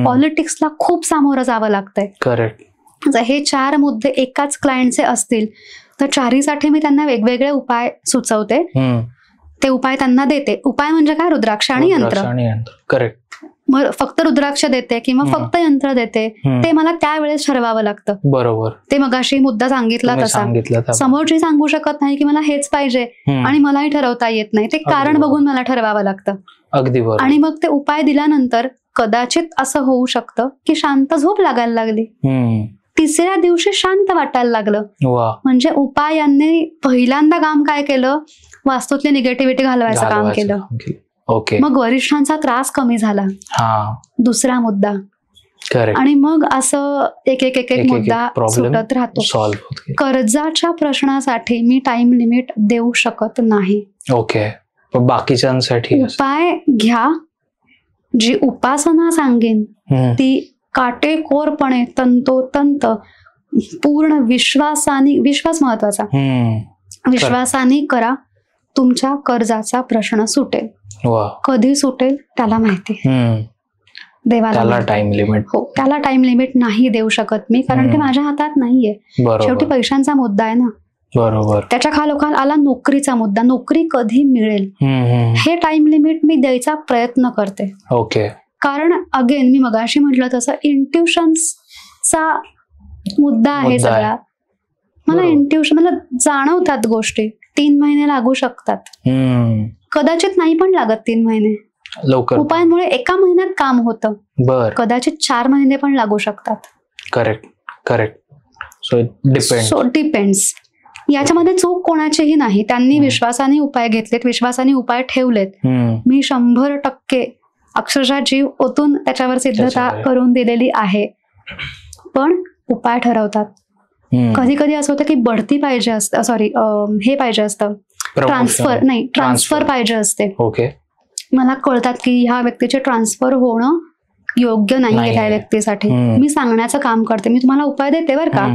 पॉलिटिक्सला खूप सामोरं जावं लागतंय. करेक्ट. हे 4 मुद्दे एकाच क्लायंटचे असतील तर 4हीसाठी मी त्यांना वेगवेगळे उपाय सुचवते, ते उपाय त्यांना देते. उपाय म्हणजे काय? रुद्राक्ष आणि यंत्र. करेक्ट. मग फक्त रुद्राक्ष देते किंवा फक्त यंत्र देते ते मला त्यावेळेस ठरवावं लागतं. बरोबर. ते मगाशी मुद्दा सांगितला तसा समोरची सांगू शकत नाही की मला हेच पाहिजे आणि मलाही ठरवता येत नाही. ते कारण बघून मला ठरवावं लागतं. अगदी बरोबर. आणि मग ते उपाय दिल्यानंतर कदाचित असं होऊ शकतं की शांत झोप लागायला लागली. तिसऱ्या दिवशी शांत वाटायला लागलं. म्हणजे उपायांनी पहिल्यांदा काम काय केलं, वास्तूतली निगेटिव्हिटी घालवायचं काम केलं. ओके. मग वरिष्ठांचा त्रास कमी झाला. दुसरा मुद्दा. आणि मग असं एक एक एक एक मुद्दा सुटत राहतो. कर्जाच्या प्रश्नासाठी मी टाइम लिमिट देऊ शकत नाही. ओके. बाकीच्यांसाठी उपाय घ्या. जी उपासना सांगेन ती काटेकोरपणे तंतोतंत पूर्ण विश्वासाने, विश्वास महत्वाचा, विश्वासाने करा. तुमच्या कर्जाचा प्रश्न सुटेल. कधी सुटेल त्याला माहिती. देवाला टाइम लिमिट. हो, त्याला टाइम लिमिट नाही देऊ शकत मी, कारण ते माझ्या हातात नाहीये. शेवटी पैशांचा मुद्दा आहे ना. बरोबर. त्याच्या खालोखाल आला नोकरीचा मुद्दा. नोकरी कधी मिळेल हे टाइम लिमिट मी द्यायचा प्रयत्न करते. ओके. कारण अगेन मी मगाशी म्हटलं तसं इंट्युशनचा मुद्दा आहे सगळा. मला जाणवतात गोष्टी. 3 महिने लागू शकतात, कदाचित नाही पण लागत 3 महिने. लवकर उपायांमुळे एका महिन्यात काम होतं. कदाचित 4 महिने पण लागू शकतात. Correct correct. So depends. याच्यामध्ये चूक कोणाचीही नाही. त्यांनी विश्वासाने उपाय घेतलेत, विश्वासाने उपाय ठेवलेत. मी 100% अक्षरशः जीव ओतून त्याच्यावर सिद्धता करून दिलेली आहे. पण उपाय ठरवतात. कधी कधी असं होतं की बढती पाहिजे असतं, सॉरी हे पाहिजे असतं, ट्रान्सफर पाहिजे असते. ओके. मला कळतात की ह्या व्यक्तीचे ट्रान्सफर होणं योग्य नाहीये त्या व्यक्तीसाठी. मी सांगण्याचं काम करते. मी तुम्हाला उपाय देते बरं का,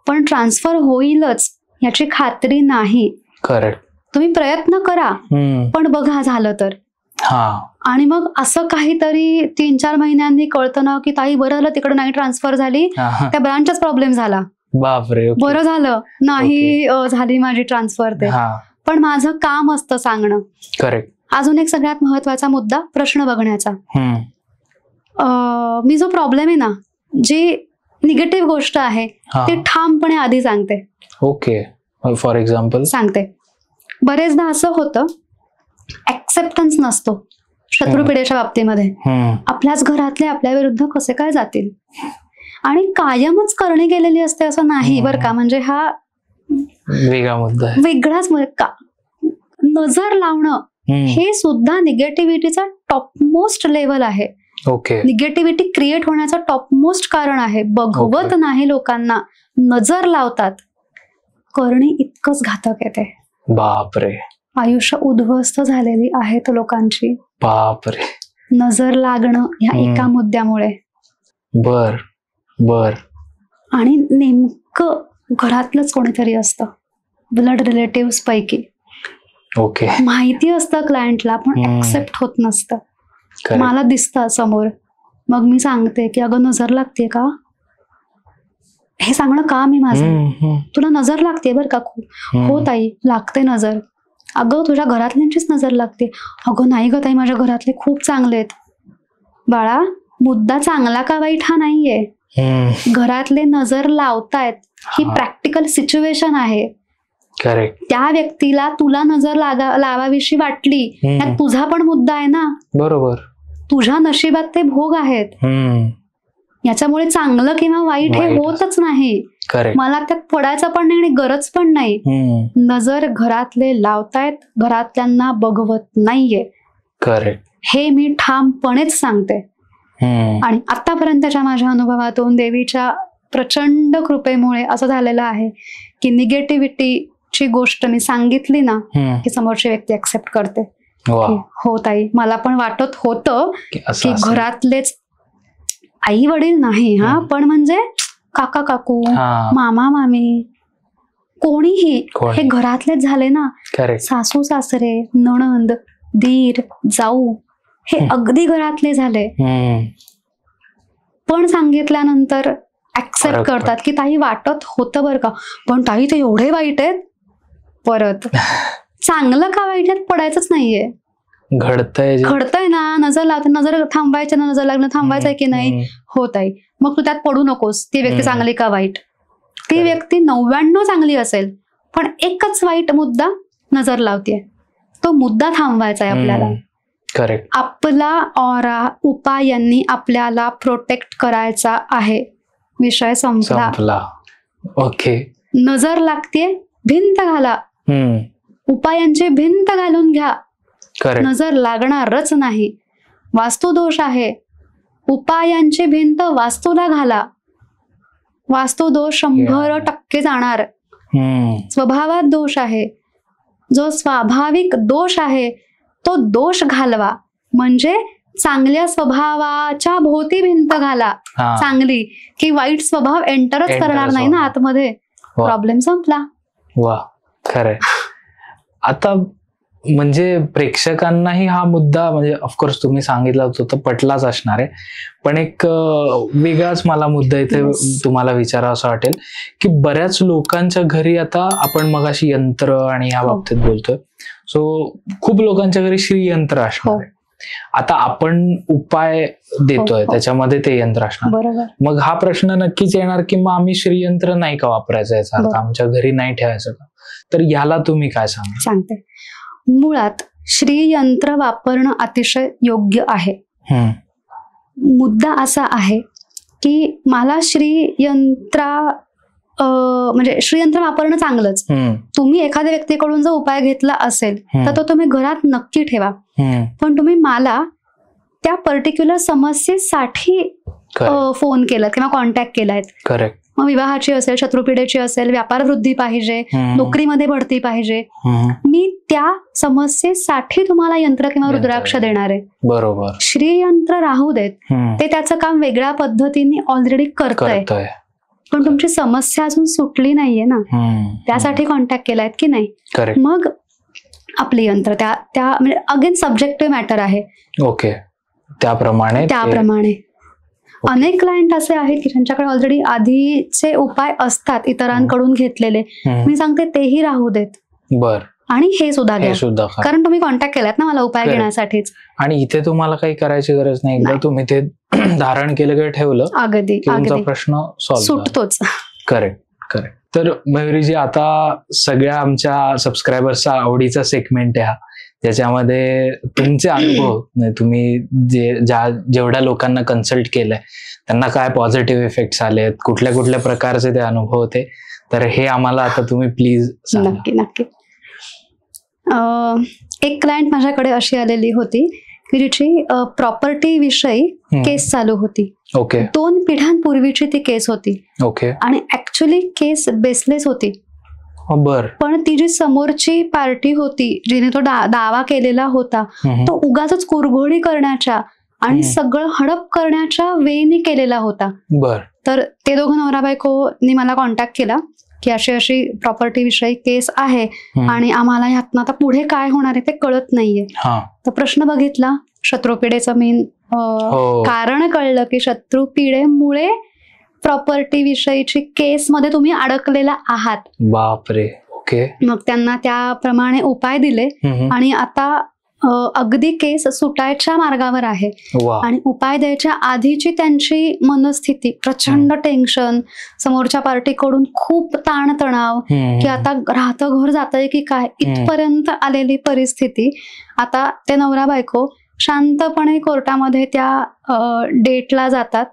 पण ट्रान्सफर होईलच याची खात्री नाही. करेक्ट. तुम्ही प्रयत्न करा, पण बघा झालं तर. आणि मग असं काहीतरी 3-4 महिन्यांनी कळतं ना की ताई बरं झालं तिकडे नाही ट्रान्सफर झाली, त्या ब्रांचचाच प्रॉब्लेम झाला. बापरे. बरं झालं नाही झाली माझी ट्रान्सफर. ते पण माझं काम असतं सांगणं. करेक्ट. अजून एक सगळ्यात महत्वाचा मुद्दा प्रश्न बघण्याचा. मी जो प्रॉब्लेम आहे ना, जी निगेटिव्ह गोष्ट आहे ती ठामपणे आधी सांगते. ओके. फॉर एक्झाम्पल सांगते. बरेचदा असं होतं ऍक्सेप्टन्स नसतो शत्रुपीडेच्या बाबतीमध्ये. आपल्याच घरातले आपल्या विरुद्ध कसे काय जातील, आणि कायमच करणी गेलेली असते असं नाही बरं का. म्हणजे हा वेगळा मुद्दा, वेगळाच. नजर लावणं हे सुद्धा निगेटिव्हिटीचा टॉपमोस्ट लेवल आहे. ओके. निगेटिव्हिटी क्रिएट होण्याचं टॉपमोस्ट कारण आहे. बघवत नाही लोकांना, नजर लावतात. करणी इतकंच घातक येते. बापरे. आयुष्य उद्ध्वस्त झालेली आहेत लोकांची. बापरे. नजर लागणं ह्या एका मुद्द्यामुळे. बर बर. आणि नेमकं घरातलंच कोणीतरी असतं, ब्लड रिलेटिव्ह पैकी. ओके. माहिती असतं क्लायंटला, पण ऍक्सेप्ट होत नसतं. मला दिसतं समोर. मग मी सांगते की अगं नजर लागते का, हे सांगणं काम आहे माझं. तुला नजर लागते बरं का खूप. हो ताई लागते नजर. अगं तुझ्या घरातल्यांचीच नजर लागते. अगं नाही ग ताई माझ्या घरातले खूप चांगले आहेत. बाळा मुद्दा चांगला का वाईट हा नाहीये. घरातले नजर लावतायत ही प्रॅक्टिकल सिच्युएशन आहे. करेक्ट. त्या व्यक्तीला तुला नजर लावावीशी वाटली, त्यात तुझा पण मुद्दा आहे ना. बरोबर. तुझ्या नशिबात ते भोग आहेत. याच्यामुळे चांगलं किंवा वाईट हे होतच नाही. मला त्यात पडायचं पण नाही आणि गरज पण नाही. नजर घरातले लावतायत, घरातल्यांना बघवत नाहीये. करेक्ट. हे मी ठामपणेच सांगते. आणि आतापर्यंतच्या माझ्या अनुभवातून देवीच्या प्रचंड कृपेमुळे असं झालेलं आहे की निगेटिव्हिटीची गोष्ट मी सांगितली ना की समोरची व्यक्ती ऍक्सेप्ट करते. हो ताई मला पण वाटत होतं की घरातलेच, आई वडील नाही पण म्हणजे काका काकू, मामा मामी, कोणीही हे घरातलेच झाले ना. सासू सासरे, नणंद, दीर, जाऊ हे अगदी घरातले झाले. पण सांगितल्यानंतर ऍक्सेप्ट करतात की ताई वाटत होतं बरं का, पण ताई ते एवढे वाईट आहेत. परत चांगलं का वाईट आहेत पडायचंच नाहीये. घडतंय ना, नजर लावते, नजर थांबायचं ना, नजर लागणं थांबायचंय की नाही, होत आहे. मग तू त्यात पडू नकोस ती व्यक्ती चांगली का वाईट. ती व्यक्ती 99 चांगली असेल पण एकच वाईट मुद्दा नजर लावते, तो मुद्दा थांबवायचा आहे आपल्याला. करेक्ट. आपला ऑरा उपायांनी आपल्याला प्रोटेक्ट करायचा आहे. विषय संपला. ओके. नजर लागते, भिंत घाला, उपायांची भिंत घालून घ्या. नजर लागणारच नाही. वास्तुदोष आहे, उपायांची भिंत वास्तूला घाला. वास्तुदोष 100% जाणार. स्वभावात दोष आहे, जो स्वाभाविक दोष आहे तो दोष घालवा. म्हणजे चांगल्या स्वभावाच्या भोवती भिंत घाला चांगली, की वाईट स्वभाव एंटरच करणार नाही ना आतमध्ये. प्रॉब्लेम संपला. वा, खरंय. आता म्हणजे प्रेक्षकांनाही हा मुद्दा, म्हणजे ऑफकोर्स तुम्ही सांगितलं होतं तर पटलाच असणार आहे, पण एक वेगळाच मला मुद्दा इथे तुम्हाला विचारावा वाटेल की बऱ्याच लोकांच्या घरी, आता आपण मगाशी यंत्र आणि या बाबतीत बोलतोय, सो खूप लोकांच्या घरी श्रीयंत्र असणार आहे. आता आपण उपाय देतोय त्याच्यामध्ये ते यंत्र असणार. मग हा प्रश्न नक्कीच येणार की मग आम्ही श्रीयंत्र नाही का वापरायचं, याचा अर्थ आमच्या घरी नाही ठेवायचं का? तर याला तुम्ही काय सांगते. मुळात श्रीयंत्र वापरणं अतिशय योग्य आहे. मुद्दा असा आहे की मला म्हणजे श्रीयंत्र वापरणं चांगलंच. तुम्ही एखाद्या व्यक्तीकडून जर उपाय घेतला असेल तर तो तुम्ही घरात नक्की ठेवा, पण तुम्ही मला त्या पर्टिक्युलर समस्येसाठी फोन केला किंवा कॉन्टॅक्ट केलाय. करेक्ट. मग विवाहाची असेल, शत्रुपीडेची असेल, व्यापार वृद्धी पाहिजे, नोकरीमध्ये बढती पाहिजे, मी त्या समस्येसाठी तुम्हाला यंत्र किंवा रुद्राक्ष देणार आहे. बरोबर. श्रीयंत्र राहू देत, ते त्याचं काम वेगळ्या पद्धतीने ऑलरेडी करतंय, पण तुमची समस्या अजून सुटली नाहीये ना, त्यासाठी कॉन्टॅक्ट केलायत की नाही. मग आपले यंत्र त्या म्हणजे अगेन सब्जेक्टिव्ह मॅटर आहे. ओके. त्याप्रमाणे अनेक क्लायंट असे आहेत की ज्यांच्याकडे ऑलरेडी आधीचे उपाय असतात इतरांकडून घेतलेले. मी सांगते तेही राहू देत. बर. आणि हे सुद्धा घ्या, कारण तुम्ही कॉन्टॅक्ट केलात ना मला उपाय घेण्यासाठीच. आणि इथे तुम्हाला काही करायची गरज नाही. एकदा तुम्ही ते धारण केलं किंवा ठेवलं, अगदी प्रश्न सुटतोच. करेक्ट. तर मयुरीजी, आता सगळ्या आमच्या सबस्क्रायबर्सचा आवडीचा सेगमेंट आहे हा, ज्याच्यामध्ये तुमचे अनुभव, तुम्ही जेवढ्या लोकांना कन्सल्ट केलंय त्यांना काय पॉझिटिव्ह इफेक्ट्स आलेत, कुठल्या प्रकारचे ते अनुभव होते, तर हे आम्हाला आता तुम्ही प्लीज सांगा. नक्की. एक क्लायंट माझ्याकडे अशी आलेली होती की जिची प्रॉपर्टी विषयी केस चालू होती. ओके. 2 पिढ्यांपूर्वीची ती केस होती. ओके. आणि ऍक्च्युली केस बेसलेस होती. बर. पण ती जी समोरची पार्टी होती जिने तो दावा केलेला होता, तो उगाच कुरघोडी करण्याच्या आणि सगळं हडप करण्याच्या वेळी केलेला होता. बर. तर ते दोघं नवरा बायकोनी मला कॉन्टॅक्ट केला की अशी प्रॉपर्टी विषयी केस आहे आणि आम्हाला ह्यातनं आता पुढे काय होणार आहे ते कळत नाहीये. तर प्रश्न बघितला, शत्रुपीडेचं मेन कारण कळलं की शत्रुपीडेमुळे प्रॉपर्टी विषयीची केस मध्ये तुम्ही अडकलेला आहात. बापरे. ओके. मग त्यांना त्याप्रमाणे उपाय दिले आणि आता अगदी केस सुटायच्या मार्गावर आहे. आणि उपाय द्यायच्या आधीची त्यांची मनस्थिती, प्रचंड टेन्शन, समोरच्या पार्टीकडून खूप ताणतणाव की आता राहतं घर जातंय की काय, इथपर्यंत आलेली परिस्थिती. आता ते नवरा बायको शांतपणे कोर्टामध्ये त्या डेटला जातात.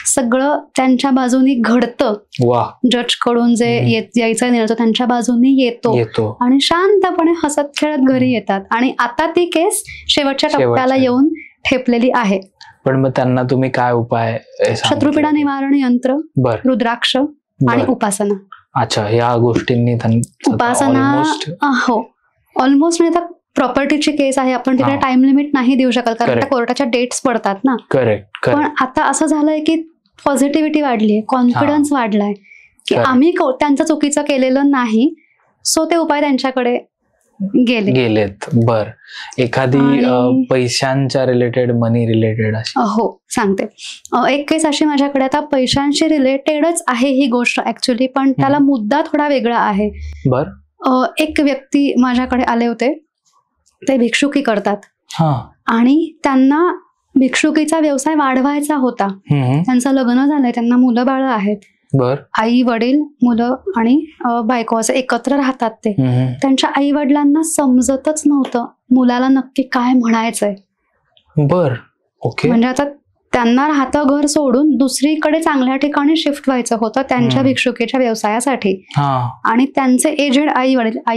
सगळं त्यांच्या बाजूनी घडतं. जज कडून जे यायचा निर्णय त्यांच्या बाजूनी येतो आणि शांतपणे हसत खेळत घरी येतात. आणि आता ती केस शेवटच्या टप्प्याला येऊन ठेपलेली आहे. पण मग त्यांना तुम्ही काय उपाय? शत्रुपीडा निवारण यंत्र, रुद्राक्ष आणि उपासना. अच्छा, या गोष्टींनी उपासना. हो, ऑलमोस्ट म्हणजे प्रॉपर्टीची केस आहे, आपण तिकडे टाइम लिमिट नाही देऊ शकत कारण त्या कोर्टाच्या डेट्स पडतात ना. करेक्ट. पण आता असं झालंय की पॉझिटिव्हिटी वाढलीये, कॉन्फिडन्स वाढलाय की आम्ही त्यांचं चुकीचं केलेलं नाही, सो ते उपाय त्यांच्याकडे गेलेत. बर. एखादी पैशांच्या रिलेटेड, मनी रिलेटेड अशी? हो, सांगते. एक केस अशी माझ्याकडे, आता पैशांशी रिलेटेडच आहे ही गोष्ट ऍक्च्युली, पण त्याला मुद्दा थोडा वेगळा आहे. बर. एक व्यक्ती माझ्याकडे आले होते, ते भिक्षुकी करतात हा. आणि त्यांना भिक्षुकीचा व्यवसाय वाढवायचा होता. त्यांचं लग्न झालंय, त्यांना मुलं बाळ आहेत. बर. आई वडील मुलं आणि बायको असं एकत्र राहतात ते. त्यांच्या आई वडिलांना समजतच नव्हतं मुलाला नक्की काय म्हणायचंय. बर. ओके. म्हणजे आता त्यांना राहतं घर सोडून दुसरीकडे चांगल्या ठिकाणी शिफ्ट व्हायचं होतं त्यांच्या भिक्षुकीच्या व्यवसायासाठी. आणि त्यांचे एजेड आई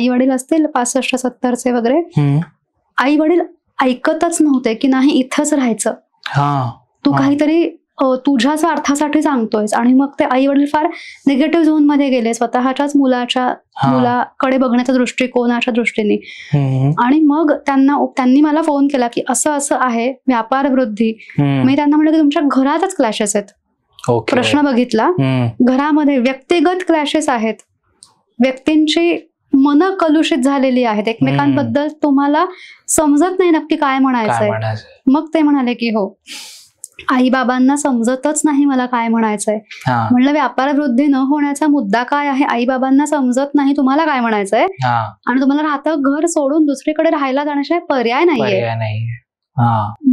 वडील असतील 65-70चे वगैरे. आई वडील ऐकतच नव्हते की नाही इथंच राहायचं, तू काहीतरी तुझ्या स्वार्थासाठी सांगतोयस. आणि मग ते आई वडील फार निगेटिव्ह झोन मध्ये गेले स्वतःच्याच मुलाकडे बघण्याच्या दृष्टिकोनाच्या दृष्टीने. आणि मग त्यांनी मला फोन केला की असं असं आहे व्यापार वृद्धी. मी त्यांना म्हटलं की तुमच्या घरातच क्लॅशेस आहेत. प्रश्न बघितला, घरामध्ये व्यक्तिगत क्लॅशेस आहेत, व्यक्तींची मन कलुषित झालेली आहेत एकमेकांबद्दल, तुम्हाला समजत नाही नक्की काय म्हणायचंय. मग ते म्हणाले की हो, आई बाबांना समजतच नाही मला काय म्हणायचंय. म्हणलं व्यापार वृद्धी न होण्याचा मुद्दा काय आहे, आई बाबांना समजत नाही तुम्हाला काय म्हणायचंय आणि तुम्हाला राहतं घर सोडून दुसरीकडे राहायला जाण्याशिवाय पर्याय नाहीये.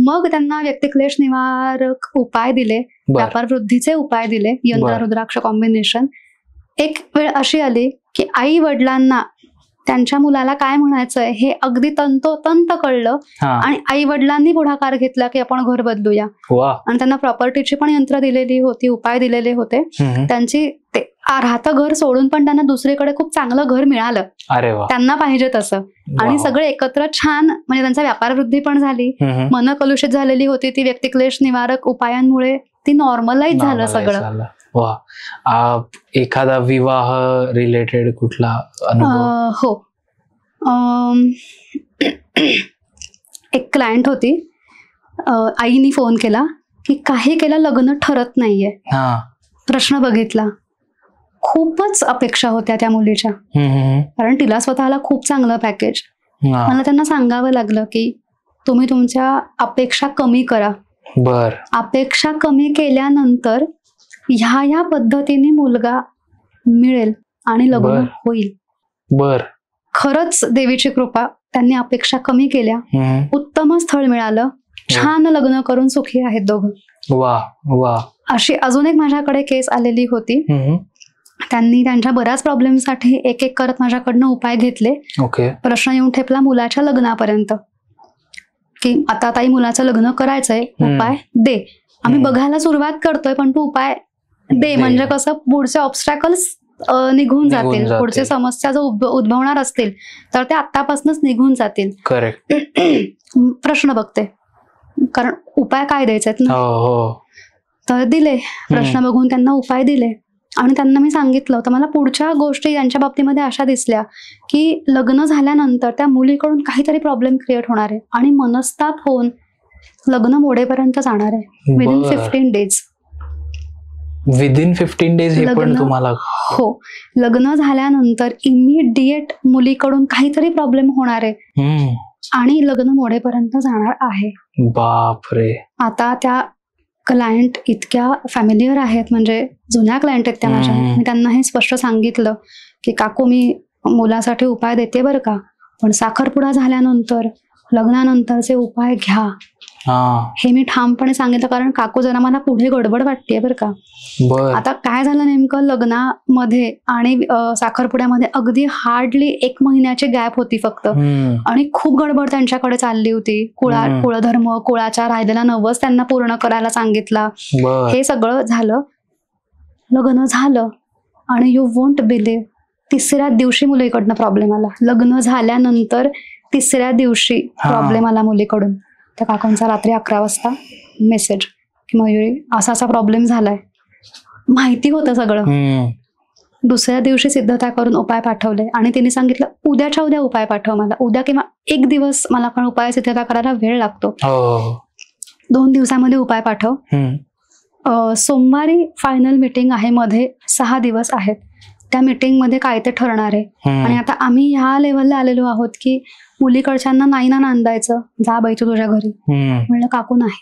मग त्यांना व्यक्तिक्लेश निवारक उपाय दिले, व्यापार वृद्धीचे उपाय दिले, यंत्र रुद्राक्ष कॉम्बिनेशन. एक वेळ अशी आली की आई वडिलांना त्यांच्या मुलाला काय म्हणायचंय हे अगदी तंतोतंत कळलं. आणि आई वडिलांनी पुढाकार घेतला की आपण घर बदलूया. आणि त्यांना प्रॉपर्टीची पण यंत्र दिलेली होती, उपाय दिलेले होते. त्यांची ते राहतं घर सोडून पण त्यांना दुसरीकडे खूप चांगलं घर मिळालं, त्यांना पाहिजे तसं. आणि सगळे एकत्र छान, म्हणजे त्यांचा व्यापार वृद्धी पण झाली. मन कलुषित झालेली होती ती व्यक्तिक्लेश निवारक उपायांमुळे ती नॉर्मलाइज झालं सगळं. एखादा विवाह रिलेटेड कुठला अनुभव? हो, एक क्लायंट होती, आईनी फोन केला की काही केलं लग्न ठरत नाहीये. प्रश्न बघितला, खूपच अपेक्षा होत्या त्या मुलीच्या, कारण तिला स्वतःला खूप चांगलं पॅकेज. मला त्यांना सांगावं लागलं की तुम्ही तुमच्या अपेक्षा कमी करा. अपेक्षा कमी केल्यानंतर ह्या पद्धतीने मुलगा मिळेल आणि लग्न होईल. खरंच देवीची कृपा, त्यांनी अपेक्षा कमी केल्या, उत्तम स्थळ मिळालं, छान लग्न करून सुखी आहेत दोघं. अशी अजून एक माझ्याकडे केस आलेली होती. त्यांनी त्यांच्या बऱ्याच प्रॉब्लेमसाठी एक एक करत माझ्याकडनं उपाय घेतले. प्रश्न येऊन ठेपला मुलाच्या लग्नापर्यंत की आता ताई मुलाचं लग्न करायचंय, उपाय दे. आम्ही बघायला सुरुवात करतोय पण तू उपाय दे, म्हणजे कसं पुढचे ऑब्स्टॅकल्स निघून जातील, पुढचे समस्या जर उद्भवणार असतील तर ते आतापासूनच निघून जातील. प्रश्न बघते, कारण उपाय काय द्यायचे ना. तर दिले, प्रश्न बघून त्यांना उपाय दिले. आणि त्यांना मी सांगितलं होतं मला पुढच्या गोष्टी यांच्या बाबतीमध्ये अशा दिसल्या की लग्न झाल्यानंतर त्या मुलीकडून काहीतरी प्रॉब्लेम क्रिएट होणार आहे आणि मनस्ताप होऊन लग्न मोडेपर्यंत जाणार आहे विदिन 15 डेज. विदिन 15 डेज हे पण तुम्हाला? हो, लग्न झाल्यानंतर इमिडिएट मुलीकडून काहीतरी प्रॉब्लेम होणार आहे आणि लग्न मोडेपर्यंत जाणार आहे. बापरे. आता त्या क्लायंट इतक्या फॅमिलियर आहेत, म्हणजे जुन्या क्लायंट आहेत त्या माझ्या. मी त्यांना हे स्पष्ट सांगितलं की काकू मी मुलासाठी उपाय देते बरं का, पण साखरपुडा झाल्यानंतर लग्नानंतरचे उपाय घ्या, हे मी ठामपणे सांगितलं. कारण काकू जरा मला पुढे गडबड वाटतेय बरं का. आता काय झालं नेमकं, लग्नामध्ये आणि साखरपुड्यामध्ये अगदी हार्डली 1 महिन्याची गॅप होती फक्त. आणि खूप गडबड त्यांच्याकडे चालली होती. कुळधर्म, कुळाचा राहिलेला नवस त्यांना पूर्ण करायला सांगितला. हे सगळं झालं, लग्न झालं आणि यू वोंट बिलीव्ह 3ऱ्या दिवशी मुलीकडनं प्रॉब्लेम आला. लग्न झाल्यानंतर 3ऱ्या दिवशी प्रॉब्लेम आला मुलीकडून. त्या काकांचा रात्री 11 वाजता मेसेज की मयुरी असा असा प्रॉब्लेम झालाय. माहिती होतं सगळं. दुसऱ्या दिवशी सिद्धता करून उपाय पाठवले आणि तिने सांगितलं उद्याच्या उद्या उपाय पाठव मला, उद्या किंवा 1 दिवस मला पण उपाय सिद्धता करायला वेळ लागतो. 2 दिवसामध्ये उपाय पाठव. सोमवारी फायनल मीटिंग आहे, मध्ये 6 दिवस आहेत. त्या मीटिंग मध्ये काय ते ठरणार आहे. आणि आता आम्ही ह्या लेवलला आलेलो आहोत की मुलीकडच्यांना नाही ना नांदायचं, जा बाई तू तुझ्या घरी. म्हणलं काकू नाही,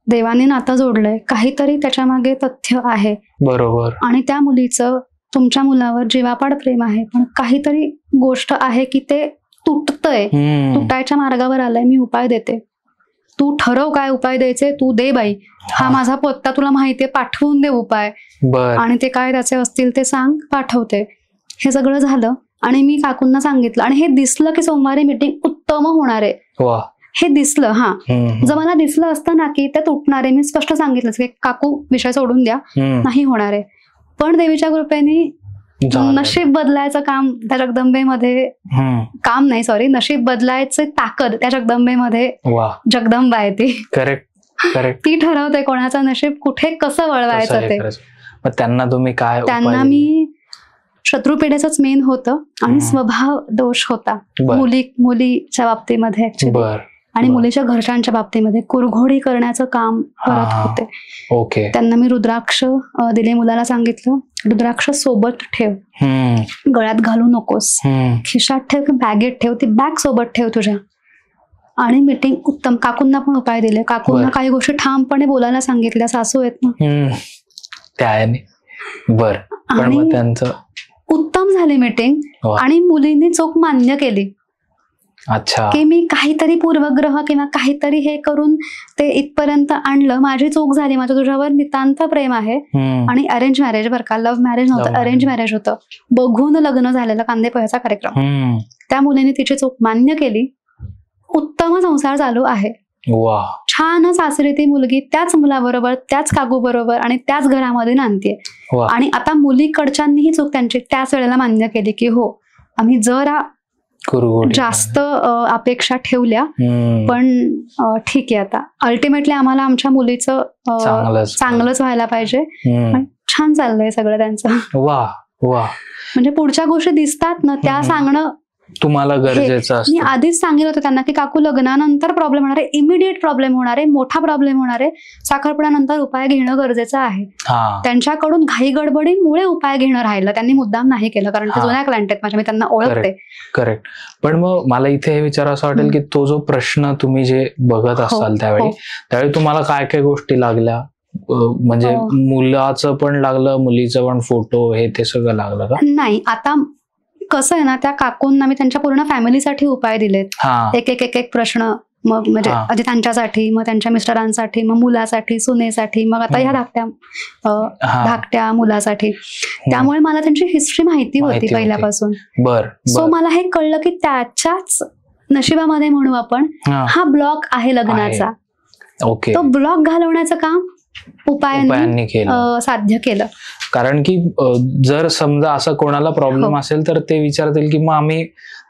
देवाने नातं जोडलंय, काहीतरी त्याच्या मागे तथ्य आहे. बरोबर. आणि त्या मुलीचं तुमच्या मुलावर जीवापाड प्रेम आहे, पण काहीतरी गोष्ट आहे की ते तुटतंय, तुटायच्या मार्गावर आलाय, मी उपाय देते. तू ठरव काय उपाय द्यायचे, तू दे बाई, हा माझा पत्ता तुला माहितीये, पाठवून दे उपाय, आणि ते काय त्याचे असतील ते सांग, पाठवते. हे सगळं झालं आणि मी काकूंना सांगितलं आणि हे दिसलं की सोमवारी मीटिंग उत्तम होणार आहे. हे दिसलं. जर मला दिसलं असतं ना की ते तुटणार आहे, मी स्पष्ट सांगितलं की काकू विषय सोडून द्या, नाही होणार आहे. पण देवीच्या कृपेने नशीब बदलायचं काम त्या जगदंबेमध्ये, काम नाही सॉरी, नशीब बदलायचं ताकद त्या जगदंबेमध्ये जगदंबा आहे ती. करेक्ट. ती ठरवते कोणाचं नशीब कुठे कसं वळवायचं ते. मग त्यांना तुम्ही काय? त्यांना मी शत्रुपीडेचंच मेन होतं आणि स्वभाव दोष होता मुलीच्या बाबतीमध्ये ऍक्च्युली, आणि मुलीच्या घरच्यांच्या बाबतीमध्ये कुरघोडी करण्याचं काम करत होते. त्यांना मी रुद्राक्ष दिले, मुलाला सांगितलं रुद्राक्ष सोबत ठेव, गळ्यात घालू नकोस, खिशात ठेव की बॅगेत ठेव, ती बॅग सोबत ठेव तुझ्या. आणि मीटिंग उत्तम. काकूंना पण उपाय दिले, काकूंना काही गोष्टी ठामपणे बोलायला सांगितल्या, सासू आहेत ना आणि त्यांचं उत्तम झाली मीटिंग. आणि मुलींनी चूक मान्य केली की मी काहीतरी पूर्वग्रह किंवा काहीतरी हे करून ते इथपर्यंत आणलं, माझी चूक झाली, माझं तुझ्यावर नितांत प्रेम आहे. आणि अरेंज मॅरेज बरं का, लव्ह मॅरेज नव्हतं, अरेंज मॅरेज होतं, बघून लग्न झालेलं, कांदे पोह्याचा कार्यक्रम. त्या मुलीने तिची चूक मान्य केली, उत्तम संसार चालू आहे. छान सासरी ती मुलगी त्याच मुलाबरोबर, त्याच काकू बरोबर आणि त्याच घरामध्ये नांदतीये. आणि आता मुलीकडच्यांनीही चूक त्यांची त्याच वेळेला मान्य केली की हो आम्ही जरा जास्त अपेक्षा ठेवल्या, पण ठीक आहे, आता अल्टिमेटली आम्हाला आमच्या मुलीचं चांगलंच व्हायला पाहिजे. छान चाललंय सगळं त्यांचं. म्हणजे पुढच्या गोष्टी दिसतात ना त्या सांगणं तुम्हाला गरजेचं असतं. मी आधीच सांगितलं होतं त्यांना की काकू लग्नानंतर प्रॉब्लेम होणार आहे, इमिडिएट प्रॉब्लेम होणार आहे, मोठा प्रॉब्लेम होणार आहे, साखरपुड्यानंतर उपाय घेणं गरजेचं आहे. त्यांच्याकडून घाई गडबडीमुळे उपाय घेणं राहिलं, त्यांनी मुद्दाम नाही केलं, कारण ते जुन्या क्लायंट आहेत माझ्या, मी त्यांना ओळखते. करेक्ट. पण मग मला इथे हे विचार असं वाटेल की तो जो प्रश्न तुम्ही जे बघत असाल त्यावेळी तुम्हाला काय काय गोष्टी लागल्या, म्हणजे मुलाचं पण लागलं, मुलीचं पण फोटो हे ते सगळं लागलं का? नाही, आता कसं आहे ना, त्या काकूंना मी त्यांच्या पूर्ण फॅमिलीसाठी उपाय दिलेत, एक एक एक एक प्रश्न, मग म्हणजे आधी त्यांच्यासाठी, मग त्यांच्या मिस्टरांसाठी, मग मुलासाठी, सुनेसाठी, मग आता ह्या धाकट्या मुलासाठी. त्यामुळे मला त्यांची हिस्ट्री माहिती होती पहिल्यापासून. सो मला हे कळलं की त्याच्याच नशिबामध्ये म्हणू आपण, हा ब्लॉक आहे लग्नाचा. तो ब्लॉक घालवण्याचं काम उपायांनी साध्य केलं. कारण की जर समजा असं कोणाला प्रॉब्लेम असेल तर ते विचारतील की मग आम्ही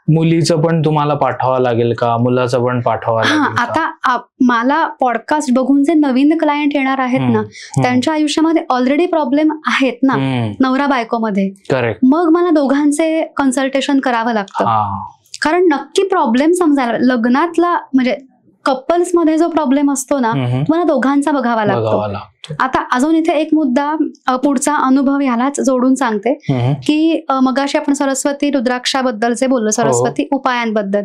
मुलीचं पण तुम्हाला पाठवावं लागेल का, मुलाचं पण पाठवावं लागेल का? आता मला पॉडकास्ट बघून जे नवीन क्लायंट येणार आहेत ना, त्यांच्या आयुष्यामध्ये ऑलरेडी प्रॉब्लेम आहेत ना नवरा बायकोमध्ये, मग मला दोघांचे कन्सल्टेशन करावं लागतं. कारण नक्की प्रॉब्लेम समजायला, लग्नातला म्हणजे कपल्स मध्ये जो प्रॉब्लेम असतो ना, तुम्हाला दोघांचा बघावा लागतो. आता अजून इथे एक मुद्दा, पुढचा अनुभव यालाच जोडून सांगते की मगाशी आपण सरस्वती रुद्राक्षाबद्दलचे बोललो, सरस्वती उपायांबद्दल.